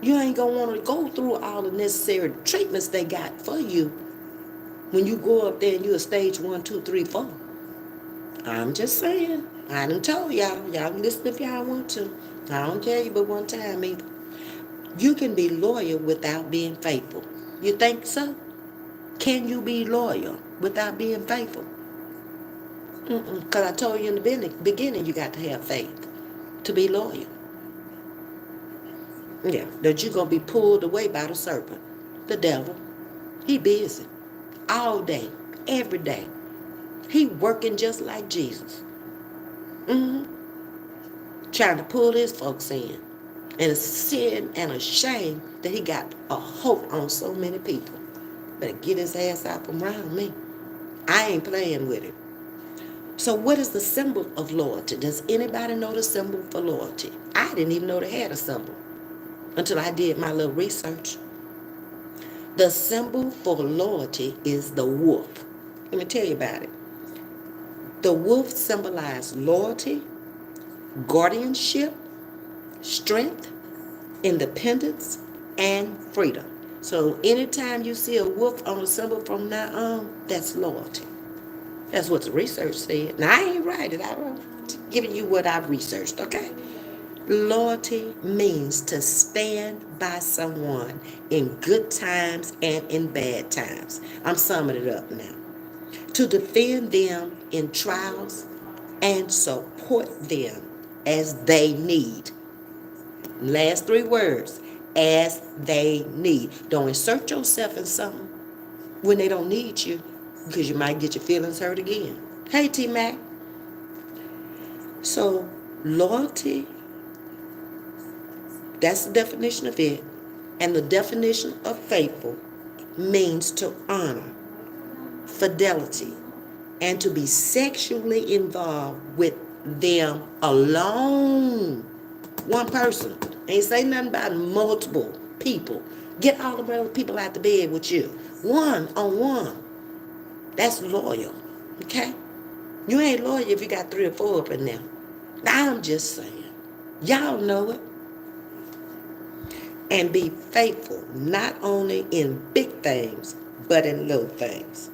You ain't going to want to go through all the necessary treatments they got for you when you go up there and you're a stage 1, 2, 3, 4. I'm just saying. I done told y'all. Y'all can listen if y'all want to. I don't tell you but one time either. You can be loyal without being faithful. You think so? Can you be loyal without being faithful? Because I told you in the beginning you got to have faith to be loyal. Yeah, that you're going to be pulled away by the serpent, the devil. He busy all day, every day. He working just like Jesus. Trying to pull his folks in. And a sin and a shame that he got a hope on so many people. Better get his ass out from around me. I ain't playing with it. So what is the symbol of loyalty? Does anybody know the symbol for loyalty? I didn't even know they had a symbol until I did my little research. The symbol for loyalty is the wolf. Let me tell you about it. The wolf symbolizes loyalty, guardianship, strength, independence, and freedom. So anytime you see a wolf on a symbol from now on, that's loyalty. That's what the research said. Now, I ain't writing it. I'm giving you what I've researched, okay? Loyalty means to stand by someone in good times and in bad times. I'm summing it up now. To defend them in trials and support them as they need. Last 3 words, as they need. Don't insert yourself in something when they don't need you, because you might get your feelings hurt again. Hey, T-Mac. So, loyalty, that's the definition of it. And the definition of faithful means to honor, fidelity, and to be sexually involved with them alone. One person. Ain't say nothing about multiple people. Get all the other people out the bed with you. One on one. That's loyal. Okay? You ain't loyal if you got 3 or 4 up in there. I'm just saying. Y'all know it. and be faithful not only in big things but in little things.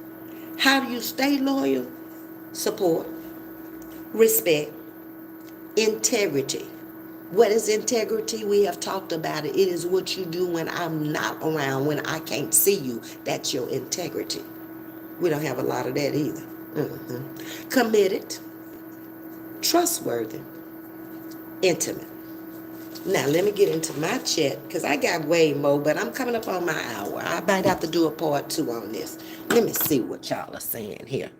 How do you stay loyal? Support, respect, integrity. What is integrity? We have talked about it. It is what you do when I'm not around, when I can't see you. That's your integrity. We don't have a lot of that either. Committed, trustworthy, intimate. Now, let me get into my chat because I got way more, but I'm coming up on my hour. I might have to do a part 2 on this. Let me see what y'all are saying here.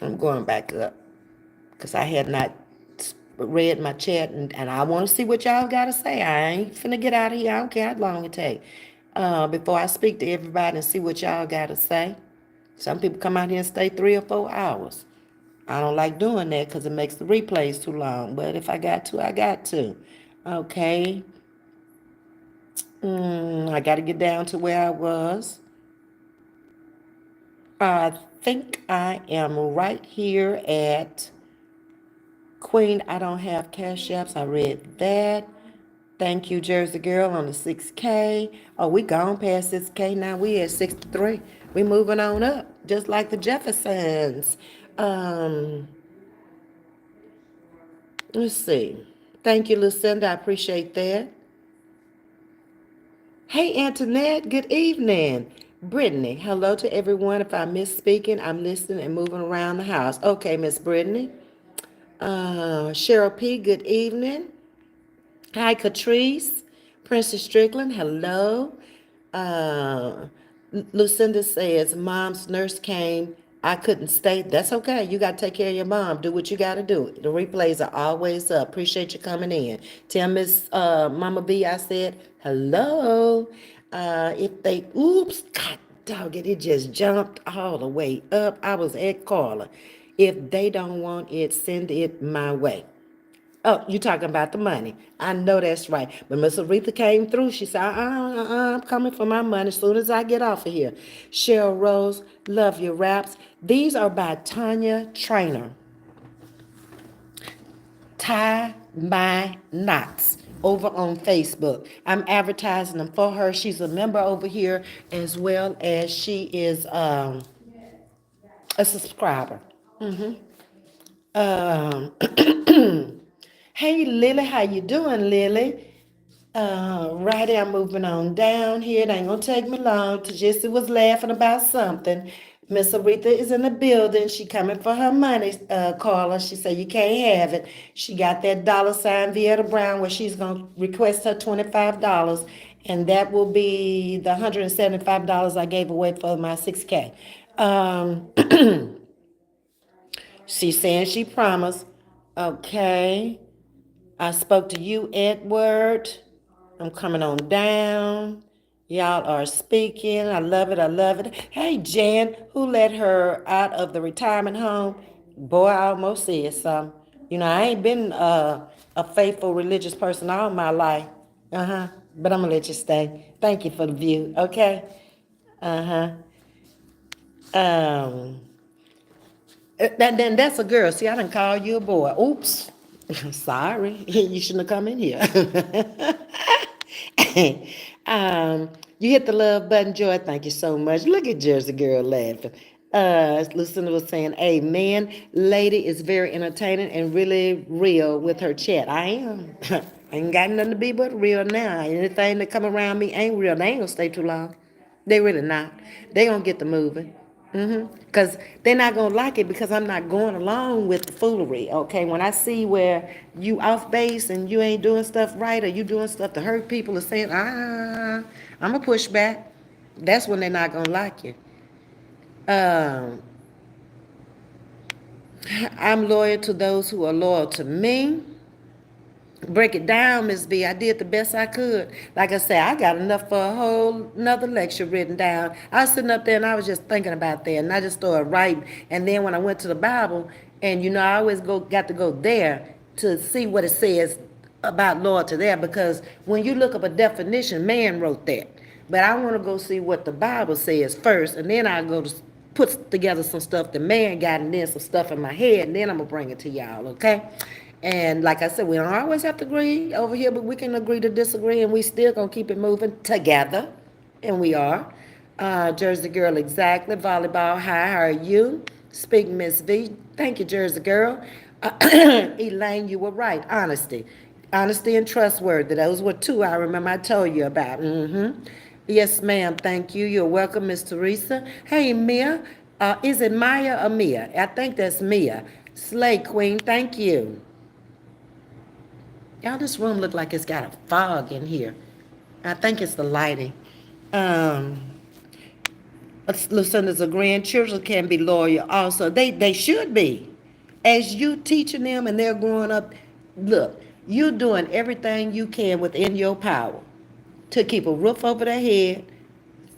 I'm going back up because I had not read my chat, and I want to see what y'all got to say. I ain't finna get out of here. I don't care how long it take. Before I speak to everybody and see what y'all got to say. Some people come out here and stay 3 or 4 hours. I don't like doing that because it makes the replays too long. But if I got to, I got to. Okay. I got to get down to where I was. I think I am right here at Queen. I don't have cash apps. I read that. Thank you, Jersey Girl, on the 6K. Oh, we gone past 6K now. We at 63. We moving on up, just like the Jeffersons. Um, let's see. Thank you, Lucinda. I appreciate that. Hey, Antoinette. Good evening. Brittany, hello to everyone. If I miss speaking, I'm listening and moving around the house. Okay, Miss Brittany. Cheryl P., good evening. Hi, Catrice. Princess Strickland, hello. Uh, Lucinda says, Mom's nurse came. I couldn't stay. That's okay. You got to take care of your mom. Do what you got to do. The replays are always up. Appreciate you coming in. Tell Miss Mama B I said, hello. If they, oops, God dog it just jumped all the way up. I was at Carla. If they don't want it, send it my way. Oh, you talking about the money. I know that's right. But Miss Aretha came through. She said, I'm coming for my money as soon as I get off of here. Cheryl Rose, love your raps. These are by Tanya Trainer. Tie My Knots over on Facebook. I'm advertising them for her. She's a member over here as well as she is a subscriber. Um, hey Lily, how you doing, Lily? Right, I'm moving on down here. It ain't gonna take me long. Jesse was laughing about something. Miss Aretha is in the building. She coming for her money, Carla. She said you can't have it. She got that $ Vieta Brown where she's gonna request her $25, and that will be the $175 I gave away for my 6K. Um, she's saying she promised. Okay. I spoke to you, Edward. I'm coming on down. Y'all are speaking. I love it. I love it. Hey, Jan, who let her out of the retirement home? Boy, I almost said something. You know, I ain't been a faithful religious person all my life. But I'm going to let you stay. Thank you for the view. Okay? Uh huh. Then that's a girl. See, I didn't call you a boy. Oops. Sorry. You shouldn't have come in here. You hit the love button, Joy. Thank you so much. Look at Jersey Girl laughing. Lucinda was saying, amen. Lady is very entertaining and really real with her chat. I am. I ain't got nothing to be but real now. Anything that come around me ain't real. They ain't gonna stay too long. They really not. They gonna get the moving. Because they're not going to like it because I'm not going along with the foolery, okay? When I see where you off base and you ain't doing stuff right or you doing stuff to hurt people or saying, I'm going to push back. That's when they're not going to like you. Um, I'm loyal to those who are loyal to me. Break it down, Ms.V. I did the best I could. Like I said, I got enough for a whole another lecture written down. I was sitting up there and I was just thinking about that, and I just started writing. And then when I went to the Bible, and I always got to go there to see what it says about loyalty there, because when you look up a definition, man wrote that. But I want to go see what the Bible says first, and then I go to put together some stuff the man got, and then some stuff in my head, and then I'm gonna bring it to y'all, okay? And like I said, we don't always have to agree over here, but we can agree to disagree, and we still gonna keep it moving together, and we are. Jersey girl, exactly. Volleyball, hi. How are you? Speak, Ms.V. Thank you, Jersey girl. Elaine, you were right. Honesty and trustworthy. Those were two I remember I told you about. Yes, ma'am. Thank you. You're welcome, Miss Teresa. Hey, Mia. Is it Maya or Mia? I think that's Mia. Slay Queen. Thank you. Y'all, this room look like it's got a fog in here. I think it's the lighting. Um, Lucinda's a grandchildren can be loyal also. They should be. As you teaching them and they're growing up, look, you're doing everything you can within your power to keep a roof over their head,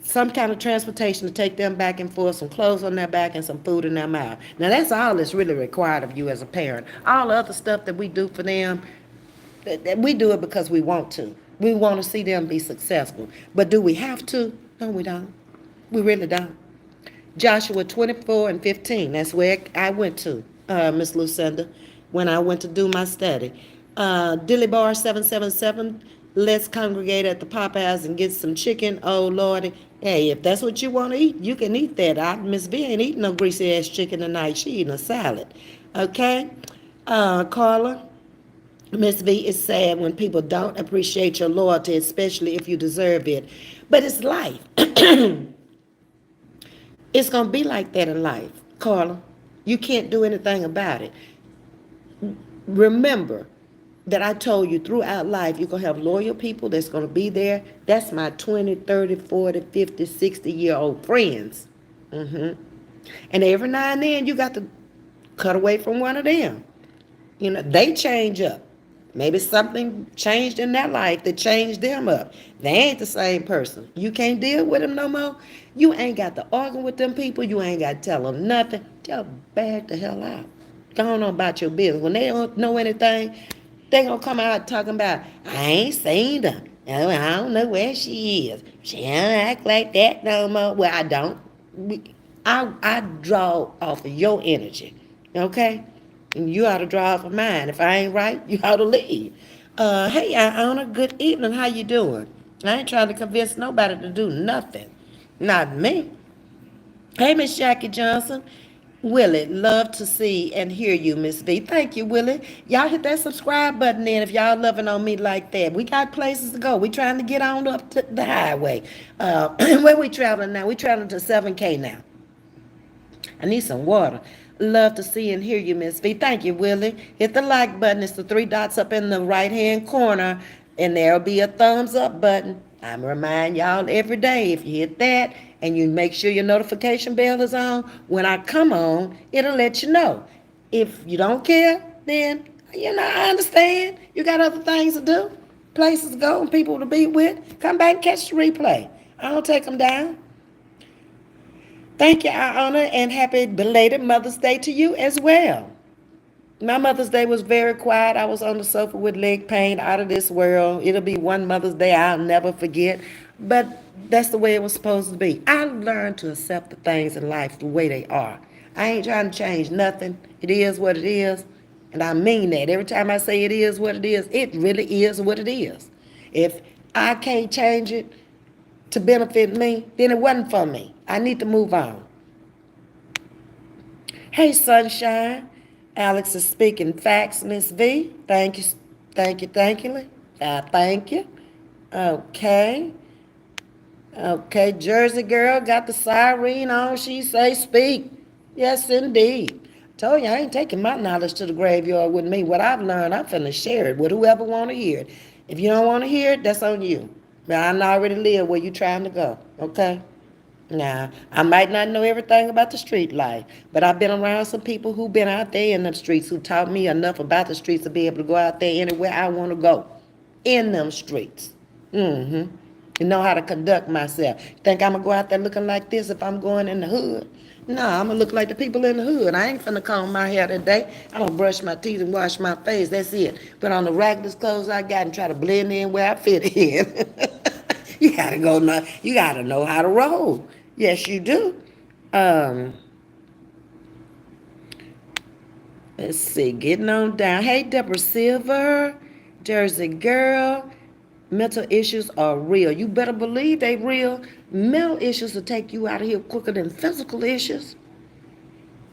some kind of transportation to take them back and forth, some clothes on their back, and some food in their mouth. Now, that's all that's really required of you as a parent. All the other stuff that we do for them, we do it because we want to. We want to see them be successful. But do we have to? No, we don't. We really don't. Joshua 24 and 15. That's where I went to, Miss Lucinda, when I went to do my study. Dilly Bar 777. Let's congregate at the Popeyes and get some chicken. Oh, Lordy. Hey, if that's what you want to eat, you can eat that. Ms.V ain't eating no greasy ass chicken tonight. She eating a salad. Okay? Carla. Ms.V, is sad when people don't appreciate your loyalty, especially if you deserve it. But it's life. It's going to be like that in life, Carla. You can't do anything about it. Remember that I told you throughout life, you're going to have loyal people that's going to be there. That's my 20, 30, 40, 50, 60-year-old friends. And every now and then, you got to cut away from one of them. You know, they change up. Maybe something changed in their life that changed them up. They ain't the same person. You can't deal with them no more. You ain't got to argue with them people. You ain't got to tell them nothing. Tell them back the hell out. Go on about your business. When they don't know anything, they gonna come out talking about, I ain't seen her. Oh, I don't know where she is. She don't act like that no more. Well, I don't. I draw off of your energy. Okay? And you ought to draw off of mine. If I ain't right, you ought to leave. Hey, Honor, good evening. How you doing? I ain't trying to convince nobody to do nothing. Not me. Hey, Miss Jackie Johnson. Willie, love to see and hear you, Miss V. Thank you, Willie. Y'all hit that subscribe button in if y'all loving on me like that. We got places to go. We trying to get on up to the highway. Where we traveling now? We traveling to 7K now. I need some water. Love to see and hear you, Miss V. Thank you, Willie. Hit the like button. It's the three dots up in the right-hand corner, and there'll be a thumbs up button. I'm remind y'all every day, if you hit that and you make sure your notification bell is on, when I come on, it'll let you know. If you don't care, then, I understand. You got other things to do, places to go, and people to be with. Come back and catch the replay. I don't take them down. Thank you, Our Honor, and happy belated Mother's Day to you as well. My Mother's Day was very quiet. I was on the sofa with leg pain, out of this world. It'll be one Mother's Day I'll never forget. But that's the way it was supposed to be. I learned to accept the things in life the way they are. I ain't trying to change nothing. It is what it is. And I mean that. Every time I say it is what it really is what it is. If I can't change it to benefit me, then it wasn't for me. I need to move on. Hey, Sunshine. Alex is speaking facts, Miss V. Thank you, thank you, thank you. Thank you. Okay. Okay, Jersey girl got the siren on. She say speak. Yes, indeed. Told you I ain't taking my knowledge to the graveyard with me. What I've learned, I'm finna share it with whoever want to hear it. If you don't want to hear it, that's on you. But I already live where you trying to go. Okay? Now, I might not know everything about the street life, but I've been around some people who've been out there in the streets who taught me enough about the streets to be able to go out there anywhere I want to go in them streets. And know how to conduct myself. Think I'm going to go out there looking like this if I'm going in the hood? No, I'm going to look like the people in the hood. I ain't finna comb my hair today. I'm going to brush my teeth and wash my face. That's it. Put on the raggedest clothes I got and try to blend in where I fit in. You got to go know. You got to know how to roll. Yes, you do. Let's see, getting on down. Hey, Deborah Silver, Jersey girl. Mental issues are real. You better believe they real. Mental issues will take you out of here quicker than physical issues.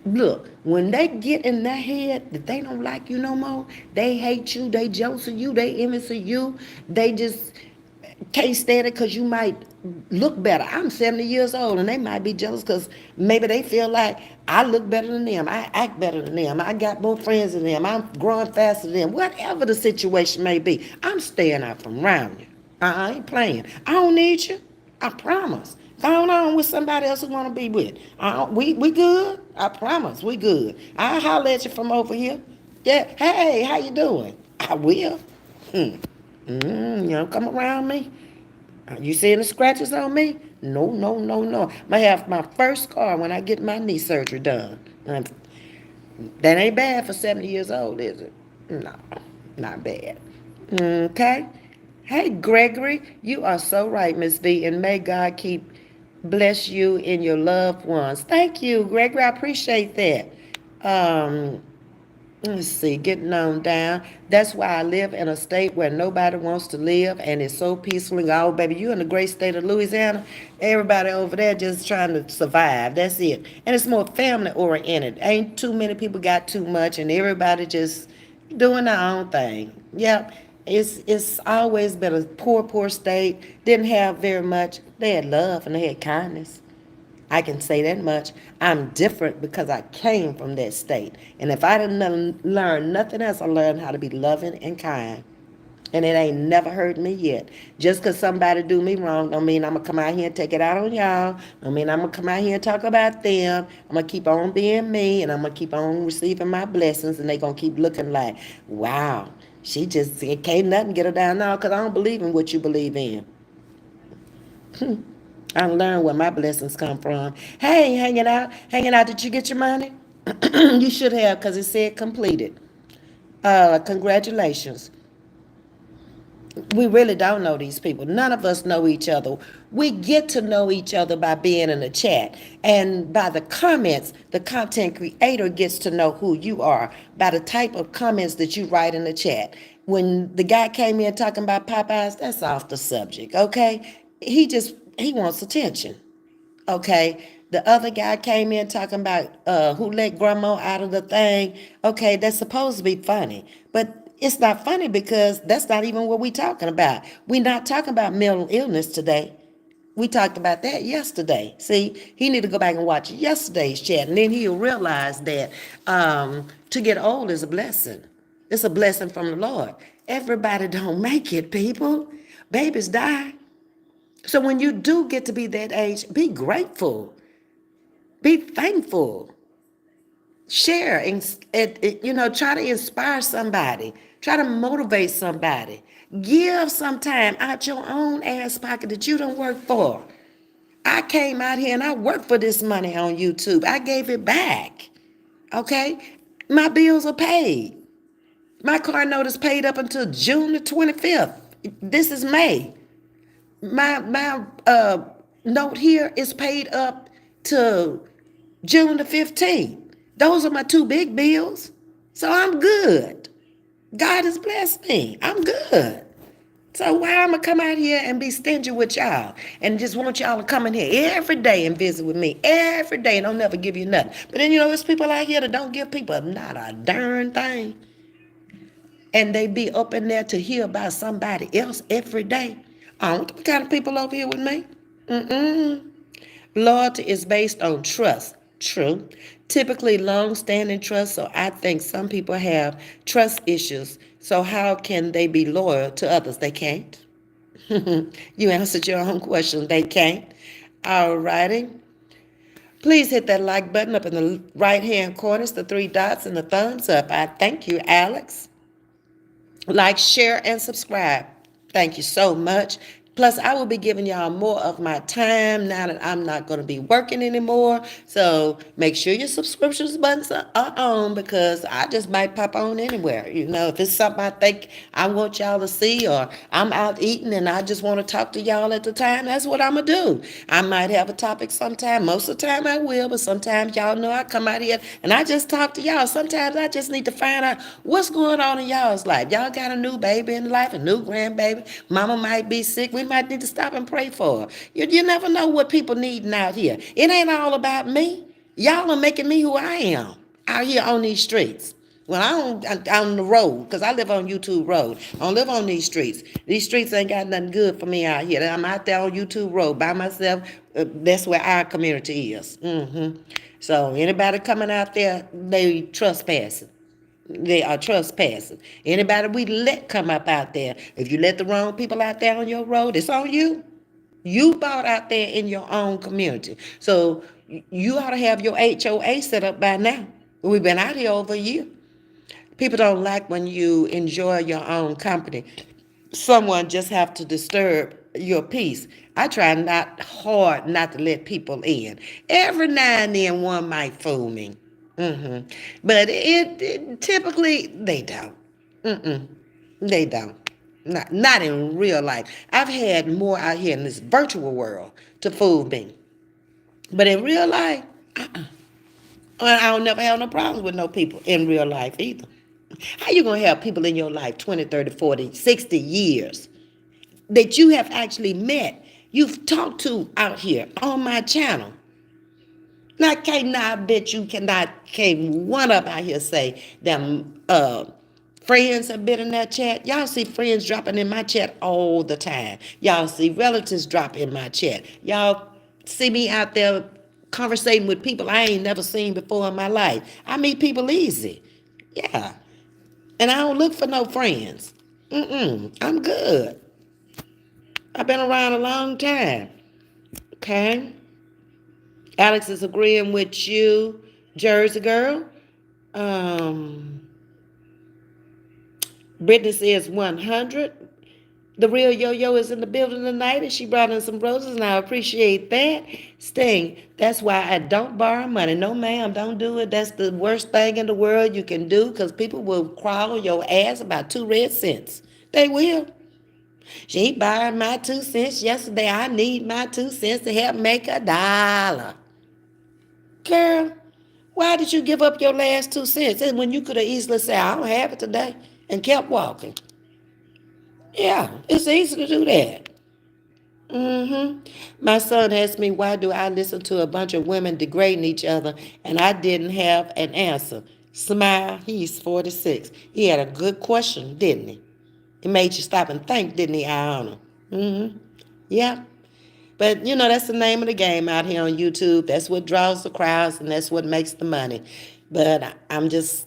Look, when they get in their head that they don't like you no more, they hate you, they jealous of you, they envious of you, they just can't stand it because you might look better. I'm 70 years old and they might be jealous because maybe they feel like I look better than them, I act better than them, I got more friends than them, I'm growing faster than them. Whatever the situation may be, I'm staying out from around you. I ain't playing. I don't need you. I promise. Go on with somebody else who want to be with. We good. I promise we good. I'll holler at you from over here. Yeah. Hey, how you doing? I will. You don't come around me. You seeing the scratches on me? No, no, no, no. I have my first scar when I get my knee surgery done. That ain't bad for 70 years old, is it? No, not bad. Okay. Hey, Gregory, you are so right, Ms.V, and may God keep bless you and your loved ones. Thank you, Gregory. I appreciate that. Um, Let's see, getting on down. That's why I live in a state where nobody wants to live and it's so peaceful and all, baby. You in the great state of Louisiana. Everybody over there just trying to survive. That's it. And it's more family oriented. Ain't too many people got too much and everybody just doing their own thing. Yep. It's always been a poor state. Didn't have very much. They had love and they had kindness. I can say that much. I'm different because I came from that state. And if I didn't learn nothing else, I learned how to be loving and kind. And it ain't never hurt me yet. Just because somebody do me wrong don't mean I'm going to come out here and take it out on y'all. Don't mean I'm going to come out here and talk about them. I'm going to keep on being me and I'm going to keep on receiving my blessings and they going to keep looking like, wow, she just can't nothing get her down now because I don't believe in what you believe in. I learned where my blessings come from. Hey, hanging out, hanging out. Did you get your money? You should have, because it said completed. Congratulations. We really don't know these people. None of us know each other. We get to know each other by being in the chat. And by the comments, the content creator gets to know who you are by the type of comments that you write in the chat. When the guy came in talking about Popeyes, that's off the subject, okay? He wants attention. Okay. The other guy came in talking about who let grandma out of the thing. Okay, that's supposed to be funny. But it's not funny because that's not even what we're talking about. We're not talking about mental illness today. We talked about that yesterday. See, he need to go back and watch yesterday's chat, and then he'll realize that to get old is a blessing. It's a blessing from the Lord. Everybody don't make it, people. Babies die. So when you do get to be that age, be grateful, be thankful, share, and try to inspire somebody, try to motivate somebody. Give some time out your own ass pocket that you don't work for. I came out here and I worked for this money on YouTube. I gave it back. Okay? My bills are paid. My car note is paid up until June the 25th. This is May. My note here is paid up to June the 15th. Those are my two big bills. So I'm good. God has blessed me. I'm good. So why am I come out here and be stingy with y'all and just want y'all to come in here every day and visit with me every day and I'll never give you nothing. But then there's people out here that don't give people not a darn thing. And they be up in there to hear about somebody else every day. I don't the kind of people over here with me. Mm-mm. Loyalty is based on trust. True. Typically long-standing trust, so I think some people have trust issues. So how can they be loyal to others? They can't. You answered your own question. They can't. All righty. Please hit that like button up in the right-hand corner. It's the three dots and the thumbs up. I thank you, Alex. Like, share, and subscribe. Thank you so much. Plus, I will be giving y'all more of my time now that I'm not going to be working anymore. So make sure your subscriptions buttons are on, because I just might pop on anywhere. If it's something I think I want y'all to see, or I'm out eating and I just want to talk to y'all at the time, that's what I'm going to do. I might have a topic sometime. Most of the time I will, but sometimes y'all know I come out here and I just talk to y'all. Sometimes I just need to find out what's going on in y'all's life. Y'all got a new baby in life, a new grandbaby. Mama might be sick. We might need to stop and pray for her. You never know what people needing out here. It ain't all about me. Y'all are making me who I am out here on these streets. Well, I on the road, because I live on YouTube Road. I don't live on these streets. These streets ain't got nothing good for me out here. I'm out there on YouTube Road by myself. That's where our community is. So anybody coming out there, they trespassing. They are trespassing. Anybody we let come up out there, if you let the wrong people out there on your road, it's on you. You bought out there in your own community. So you ought to have your HOA set up by now. We've been out here over a year. People don't like when you enjoy your own company. Someone just have to disturb your peace. I try not to let people in. Every now and then one might fool me. But it typically they don't. They don't. Not in real life. I've had more out here in this virtual world to fool me. But in real life, I don't never have no problems with no people in real life either. How you going to have people in your life 20, 30, 40, 60 years that you have actually met, you've talked to out here on my channel? I bet you can't one up out here say them friends have been in that chat. Y'all see friends dropping in my chat all the time. Y'all see relatives drop in my chat. Y'all see me out there conversating with people I ain't never seen before in my life. I meet people easy. Yeah. And I don't look for no friends. I'm good. I've been around a long time. Okay? Alex is agreeing with you, Jersey girl. Um, Brittany says 100. The real yo-yo is in the building tonight, and she brought in some roses, and I appreciate that. Sting, that's why I don't borrow money. No, ma'am, don't do it. That's the worst thing in the world you can do, because people will crawl your ass about 2 red cents. They will. She borrowed my 2 cents yesterday. I need my 2 cents to help make a dollar. Girl, why did you give up your last 2 cents? And when you could have easily said, I don't have it today, and kept walking. Yeah, it's easy to do that. My son asked me, why do I listen to a bunch of women degrading each other? And I didn't have an answer. Smile, he's 46. He had a good question, didn't he? It made you stop and think, didn't he, Iona? Yeah. But, that's the name of the game out here on YouTube. That's what draws the crowds, and that's what makes the money. But I'm just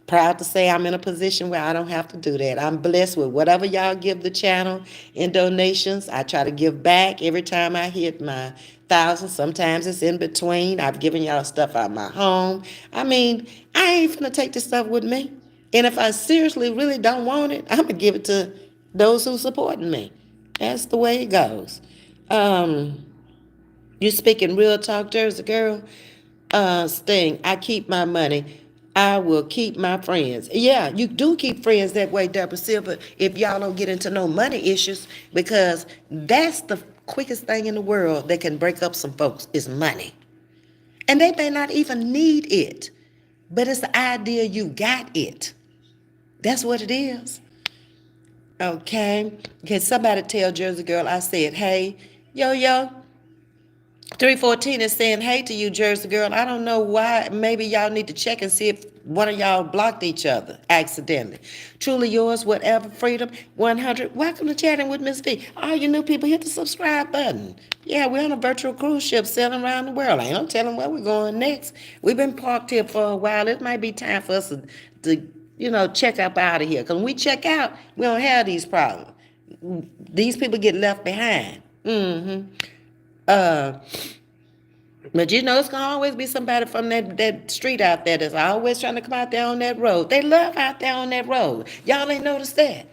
proud to say I'm in a position where I don't have to do that. I'm blessed with whatever y'all give the channel in donations. I try to give back every time I hit my 1,000. Sometimes it's in between. I've given y'all stuff out of my home. I mean, I ain't finna take this stuff with me. And if I seriously really don't want it, I'm going to give it to those who supporting me. That's the way it goes. You speaking real talk, Jersey girl? Sting, I keep my money. I will keep my friends. Yeah, you do keep friends that way, Deborah Silver, if y'all don't get into no money issues, because that's the quickest thing in the world that can break up some folks is money. And they may not even need it, but it's the idea you got it. That's what it is. Okay? Can somebody tell Jersey girl I said, hey, yo, 314 is saying, hey to you, Jersey girl. I don't know why. Maybe y'all need to check and see if one of y'all blocked each other accidentally. Truly yours, whatever, freedom, 100. Welcome to Chatting with Ms.V. All you new people, hit the subscribe button. Yeah, we're on a virtual cruise ship sailing around the world. I ain't no telling where we're going next. We've been parked here for a while. It might be time for us to check up out of here. Because when we check out, we don't have these problems. These people get left behind. But it's gonna always be somebody from that street out there that's always trying to come out there on that road. They love out there on that road. Y'all ain't noticed that.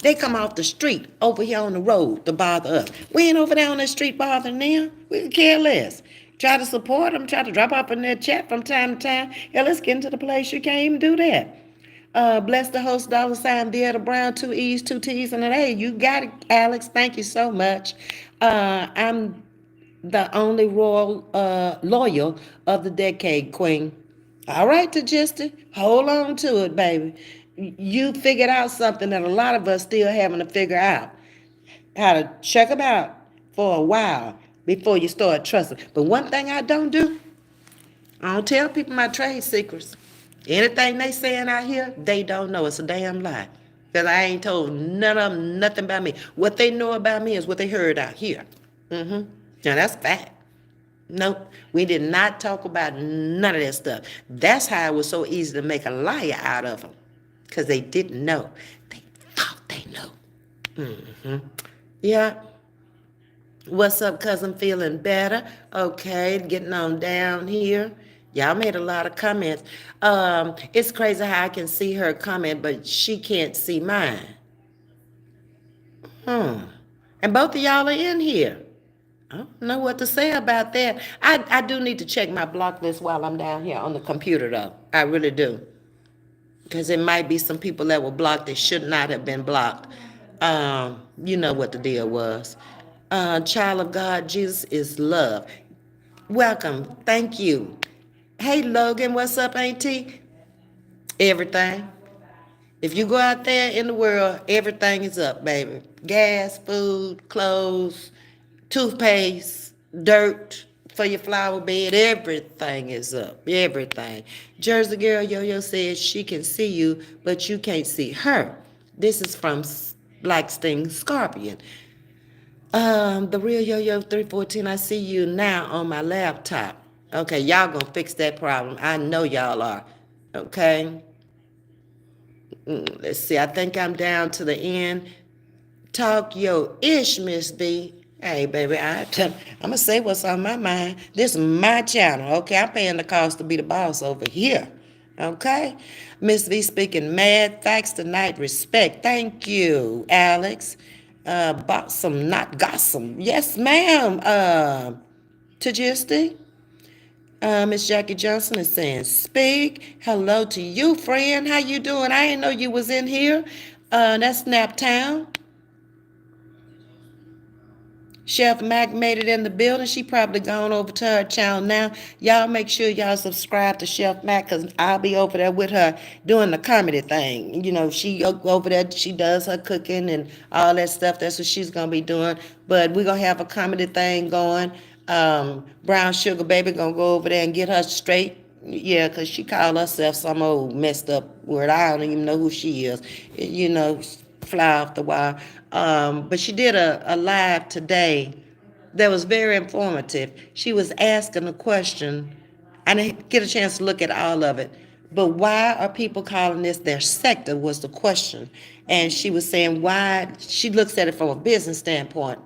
They come off the street over here on the road to bother us. We ain't over there on the street bothering them. We can care less. Try to support them, try to drop off in their chat from time to time. Hell, let's get into the place you can't even do that. Bless the host, $ Theater Brown, 2 E's, 2 T's, and an A. You got it, Alex. Thank you so much. I'm the only loyal of the decade, Queen. All right, Tagisty, hold on to it, baby. You figured out something that a lot of us still having to figure out. How to check them out for a while before you start trusting. But one thing I don't do, I don't tell people my trade secrets. Anything they saying out here, they don't know. It's a damn lie. Because I ain't told none of them nothing about me. What they know about me is what they heard out here. Now that's fact. Nope, we did not talk about none of that stuff. That's how it was so easy to make a liar out of them. Because they didn't know. They thought they knew. Yeah. What's up, cousin? Feeling better? Okay, getting on down here. Y'all made a lot of comments. It's crazy how I can see her comment, but she can't see mine. And both of y'all are in here. I don't know what to say about that. I do need to check my block list while I'm down here on the computer, though. I really do. Because it might be some people that were blocked that should not have been blocked. You know what the deal was. Child of God, Jesus is love. Welcome. Thank you. Hey, Logan, what's up, Auntie? Everything. If you go out there in the world, everything is up, baby. Gas, food, clothes, toothpaste, dirt for your flower bed, everything is up. Everything. Jersey Girl Yo-Yo says she can see you, but you can't see her. This is from Black Sting Scorpion. The real Yo-Yo 314, I see you now on my laptop. Okay, y'all gonna fix that problem. I know y'all are. Okay. Let's see, I think I'm down to the end. Talk your ish, Ms.V. Hey, baby, I'm going to say what's on my mind. This is my channel, okay? I'm paying the cost to be the boss over here, okay? Ms.V. speaking mad facts tonight. Respect. Thank you, Alex. Bossum, not gossam. Yes, ma'am. Tagisty. Miss Jackie Johnson is saying, speak. Hello to you, friend. How you doing? I didn't know you was in here. That's Snaptown. Chef Mac made it in the building. She probably gone over to her channel now. Y'all make sure y'all subscribe to Chef Mac because I'll be over there with her doing the comedy thing. You know, she over there, she does her cooking and all that stuff. That's what she's going to be doing. But we're going to have a comedy thing going. Brown Sugar Baby going to go over there and get her straight. Yeah, because she called herself some old messed up word. I don't even know who she is. You know, fly off the wall. But she did a live today that was very informative. She was asking a question. I didn't get a chance to look at all of it. But why are people calling this their sector was the question. And she was saying why, she looks at it from a business standpoint.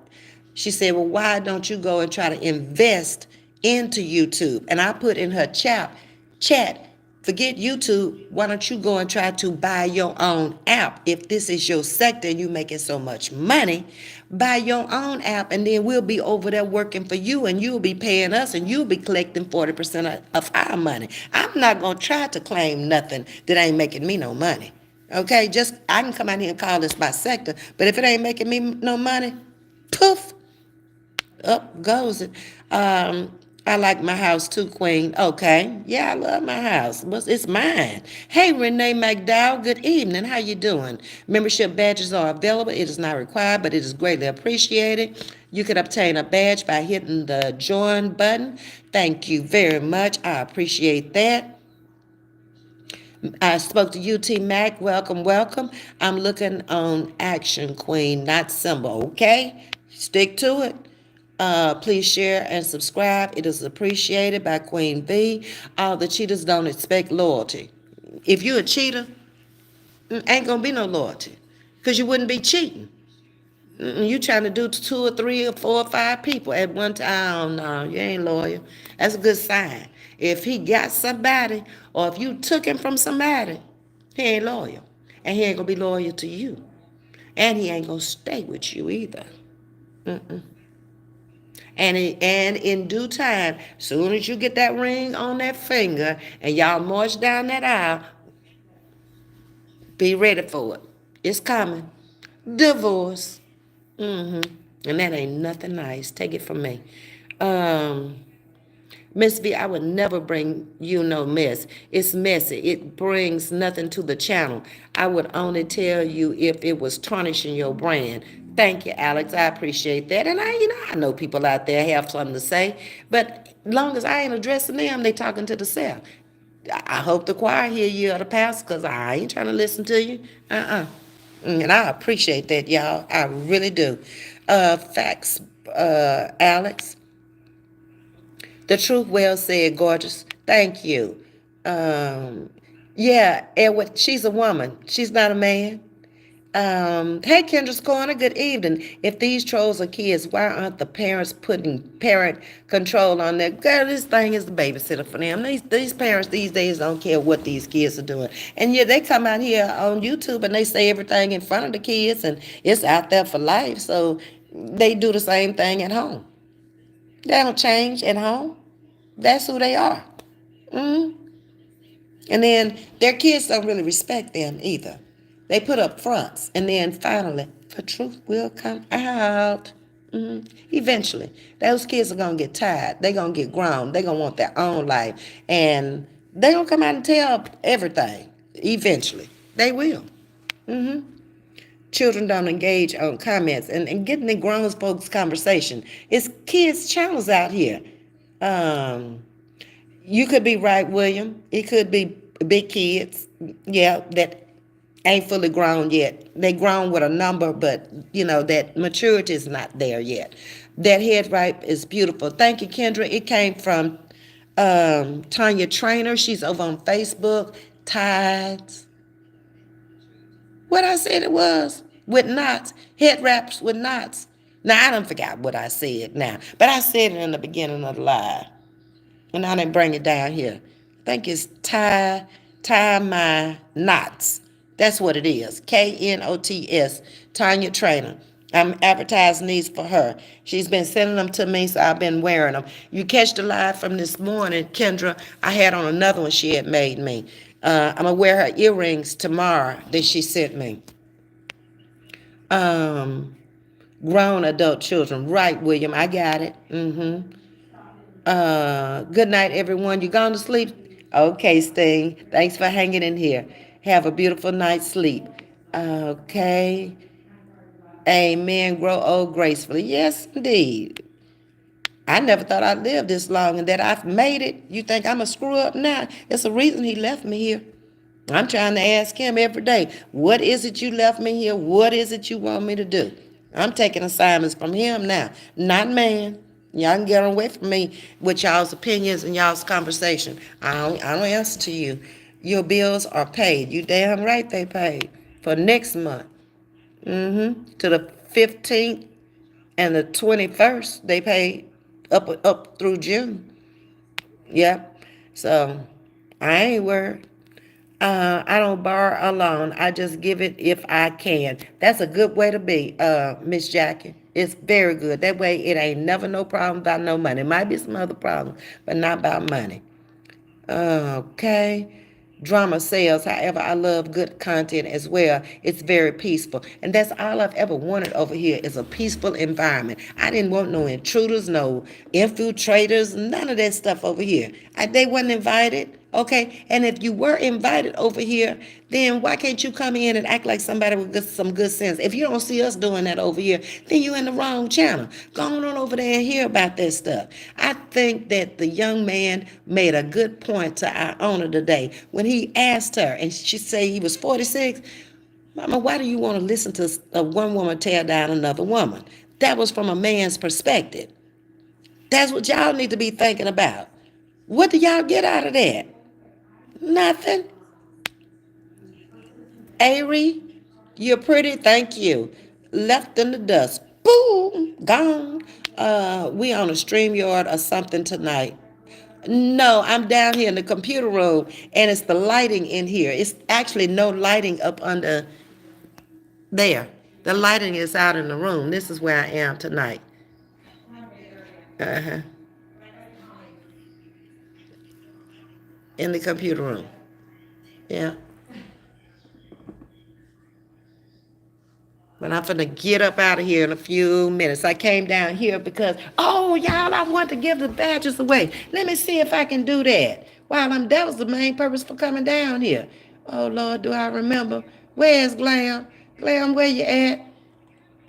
She said, well, why don't you go and try to invest into YouTube? And I put in her chat, forget YouTube, why don't you go and try to buy your own app? If this is your sector and you're making so much money, buy your own app and then we'll be over there working for you and you'll be paying us and you'll be collecting 40% of our money. I'm not going to try to claim nothing that ain't making me no money. Okay, just I can come out here and call this my sector, but if it ain't making me no money, poof, up goes it. I like my house too, Queen. Okay. Yeah, I love my house. It's mine. Hey, Renee McDowell, good evening. How you doing? Membership badges are available. It is not required, but it is greatly appreciated. You can obtain a badge by hitting the join button. Thank you very much. I appreciate that. I spoke to UT Mac. Welcome, welcome. I'm looking on Action Queen, not Symbol, okay? Stick to it. Please share and subscribe. It is appreciated by Queen V. All the cheaters don't expect loyalty. If you're a cheater, ain't gonna be no loyalty because you wouldn't be cheating. You trying to do 2 or 3 or 4 or 5 people at one time. No, you ain't loyal. That's a good sign. If he got somebody or if you took him from somebody, he ain't loyal. And he ain't gonna be loyal to you. And he ain't gonna stay with you either. And in due time, soon as you get that ring on that finger and y'all march down that aisle, be ready for it. It's coming. Divorce. And that ain't nothing nice. Take it from me. Um, Ms.V, I would never bring you no mess. It's messy. It brings nothing to the channel. I would only tell you if it was tarnishing your brand. Thank you, Alex. I appreciate that. And I know people out there have something to say, but long as I ain't addressing them, they talking to themselves. I hope the choir hear you or the pastor, because I ain't trying to listen to you. And I appreciate that, y'all. I really do. Facts, Alex. The truth well said, gorgeous. Thank you. Um, yeah, Edward, she's a woman. She's not a man. Hey, Kendra's Corner, good evening. If these trolls are kids, why aren't the parents putting parent control on that? Girl, this thing is the babysitter for them. These parents these days don't care what these kids are doing. And yeah, they come out here on YouTube and they say everything in front of the kids and it's out there for life. So they do the same thing at home. They don't change at home. That's who they are. hmm And then their kids don't really respect them either. They put up fronts. And then finally, the truth will come out. Eventually, those kids are going to get tired. They're going to get grown. They're going to want their own life. And they're going to come out and tell everything. Eventually. They will. Children don't engage on comments and getting in grown folks' conversation. It's kids' channels out here. Um, You could be right, William. It could be big kids, yeah, that ain't fully grown yet. They grown with a number, but that maturity is not there yet. That head ripe is beautiful. Thank you, Kendra. It came from Tanya Trainer. She's over on Facebook. Tides. What I said it was with knots, head wraps with knots. Now I don't forget what I said now, but I said it in the beginning of the live. And I didn't bring it down here. I think it's tie my knots. That's what it is. KNOTS. Tanya Trainer. I'm advertising these for her. She's been sending them to me, so I've been wearing them. You catch the live from this morning, Kendra. I had on another one she had made me. I'm gonna wear her earrings tomorrow that she sent me. Um, Grown adult children. Right, William. I got it. Good night, everyone. You gone to sleep? Okay, Sting. Thanks for hanging in here. Have a beautiful night's sleep. Okay. Amen. Grow old gracefully. Yes, indeed. I never thought I'd live this long and that I've made it. You think I'm a screw up now? It's a reason he left me here. I'm trying to ask him every day, what is it you left me here? What is it you want me to do? I'm taking assignments from him now, not man. Y'all can get away from me with y'all's opinions and y'all's conversation. I don't answer to you. Your bills are paid. You damn right they paid for next month. To the 15th and the 21st, they paid up through June. Yep. So I ain't worried. I don't borrow alone. I just give it if I can. That's a good way to be, Miss Jackie. It's very good. That way it ain't never no problem about no money. It might be some other problems, but not about money. Okay. Drama sells. However, I love good content as well. It's very peaceful. And that's all I've ever wanted over here is a peaceful environment. I didn't want no intruders, no infiltrators, none of that stuff over here. They wasn't invited. Okay, and if you were invited over here, then why can't you come in and act like somebody with some good sense? If you don't see us doing that over here, then you're in the wrong channel. Go on over there and hear about that stuff. I think that the young man made a good point to our owner today when he asked her, and she said he was 46. Mama, why do you want to listen to one woman tear down another woman? That was from a man's perspective. That's what y'all need to be thinking about. What do y'all get out of that? Nothing. Ari, you're pretty. Thank you. Left in the dust. Boom. Gone. We on a stream yard or something tonight. No, I'm down here in the computer room and it's the lighting in here. It's actually no lighting up under there. The lighting is out in the room. This is where I am tonight. Uh-huh. In the computer room. Yeah. But I'm finna get up out of here in a few minutes. I came down here because, oh, y'all, I want to give the badges away. Let me see if I can do that. That was the main purpose for coming down here. Oh, Lord, do I remember? Where's Glam? Glam, where you at?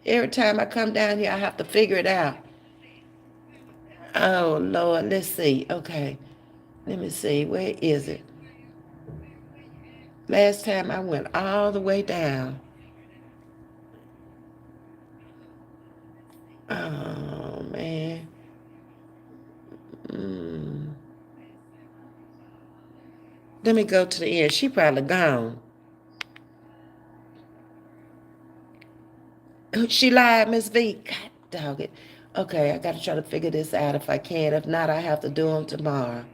Every time I come down here, I have to figure it out. Oh, Lord, let's see. Okay, let me see. Where is it? Last time I went all the way down. Oh, man. Mm. Let me go to the end. She probably gone. She lied, Ms.V. God dog it. Okay, I gotta try to figure this out if I can. If not, I have to do them tomorrow.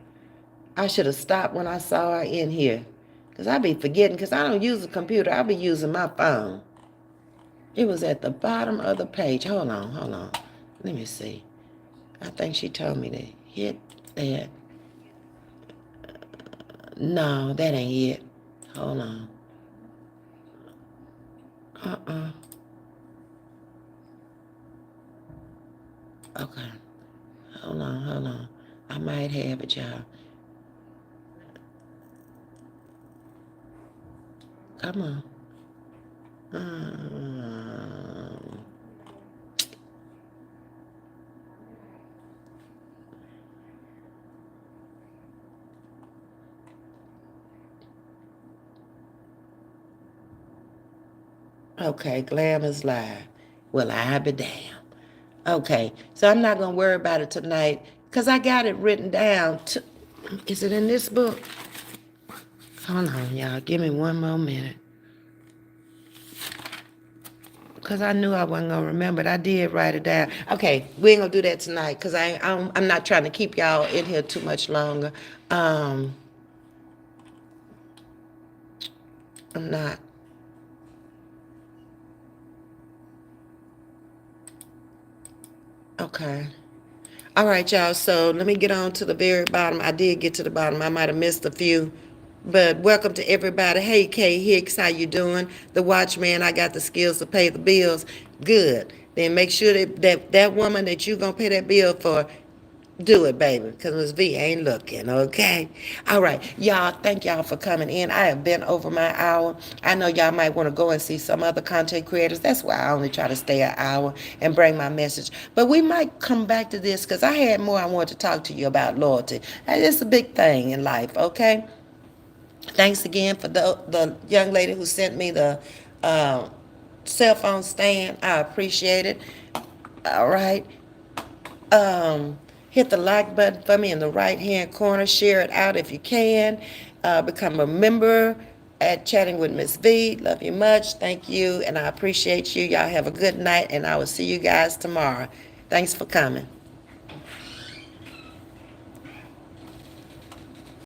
I should have stopped when I saw her in here. Because I be forgetting, because I don't use a computer. I be using my phone. It was at the bottom of the page. Hold on, hold on. Let me see. I think she told me to hit that. No, that ain't it. Hold on. Uh-uh. Okay. Hold on, hold on. I might have it, y'all. Come on. Um, okay, Glam is live. Well, I be damned. Okay, so I'm not going to worry about it tonight because I got it written down. Is it in this book? Hold on, y'all. Give me one more minute. Because I knew I wasn't going to remember it. I did write it down. Okay, we ain't going to do that tonight because I'm not trying to keep y'all in here too much longer. I'm not. Okay. All right, y'all. So let me get on to the very bottom. I did get to the bottom. I might have missed a few. But welcome to everybody. Hey, Kay Hicks, how you doing? The Watchman, I got the skills to pay the bills. Good. Then make sure that woman that you going to pay that bill for, do it, baby, because Ms.V ain't looking, okay? All right, y'all, thank y'all for coming in. I have been over my hour. I know y'all might want to go and see some other content creators. That's why I only try to stay an hour and bring my message. But we might come back to this because I had more I wanted to talk to you about loyalty. It's a big thing in life, okay? Thanks again for the young lady who sent me the uh, cell phone stand. I appreciate it. All right. Hit the like button for me in the right hand corner. Share it out if you can. Become a member at Chatting with Ms. V. Love you much. Thank you. And I appreciate you. Y'all have a good night. And I will see you guys tomorrow. Thanks for coming.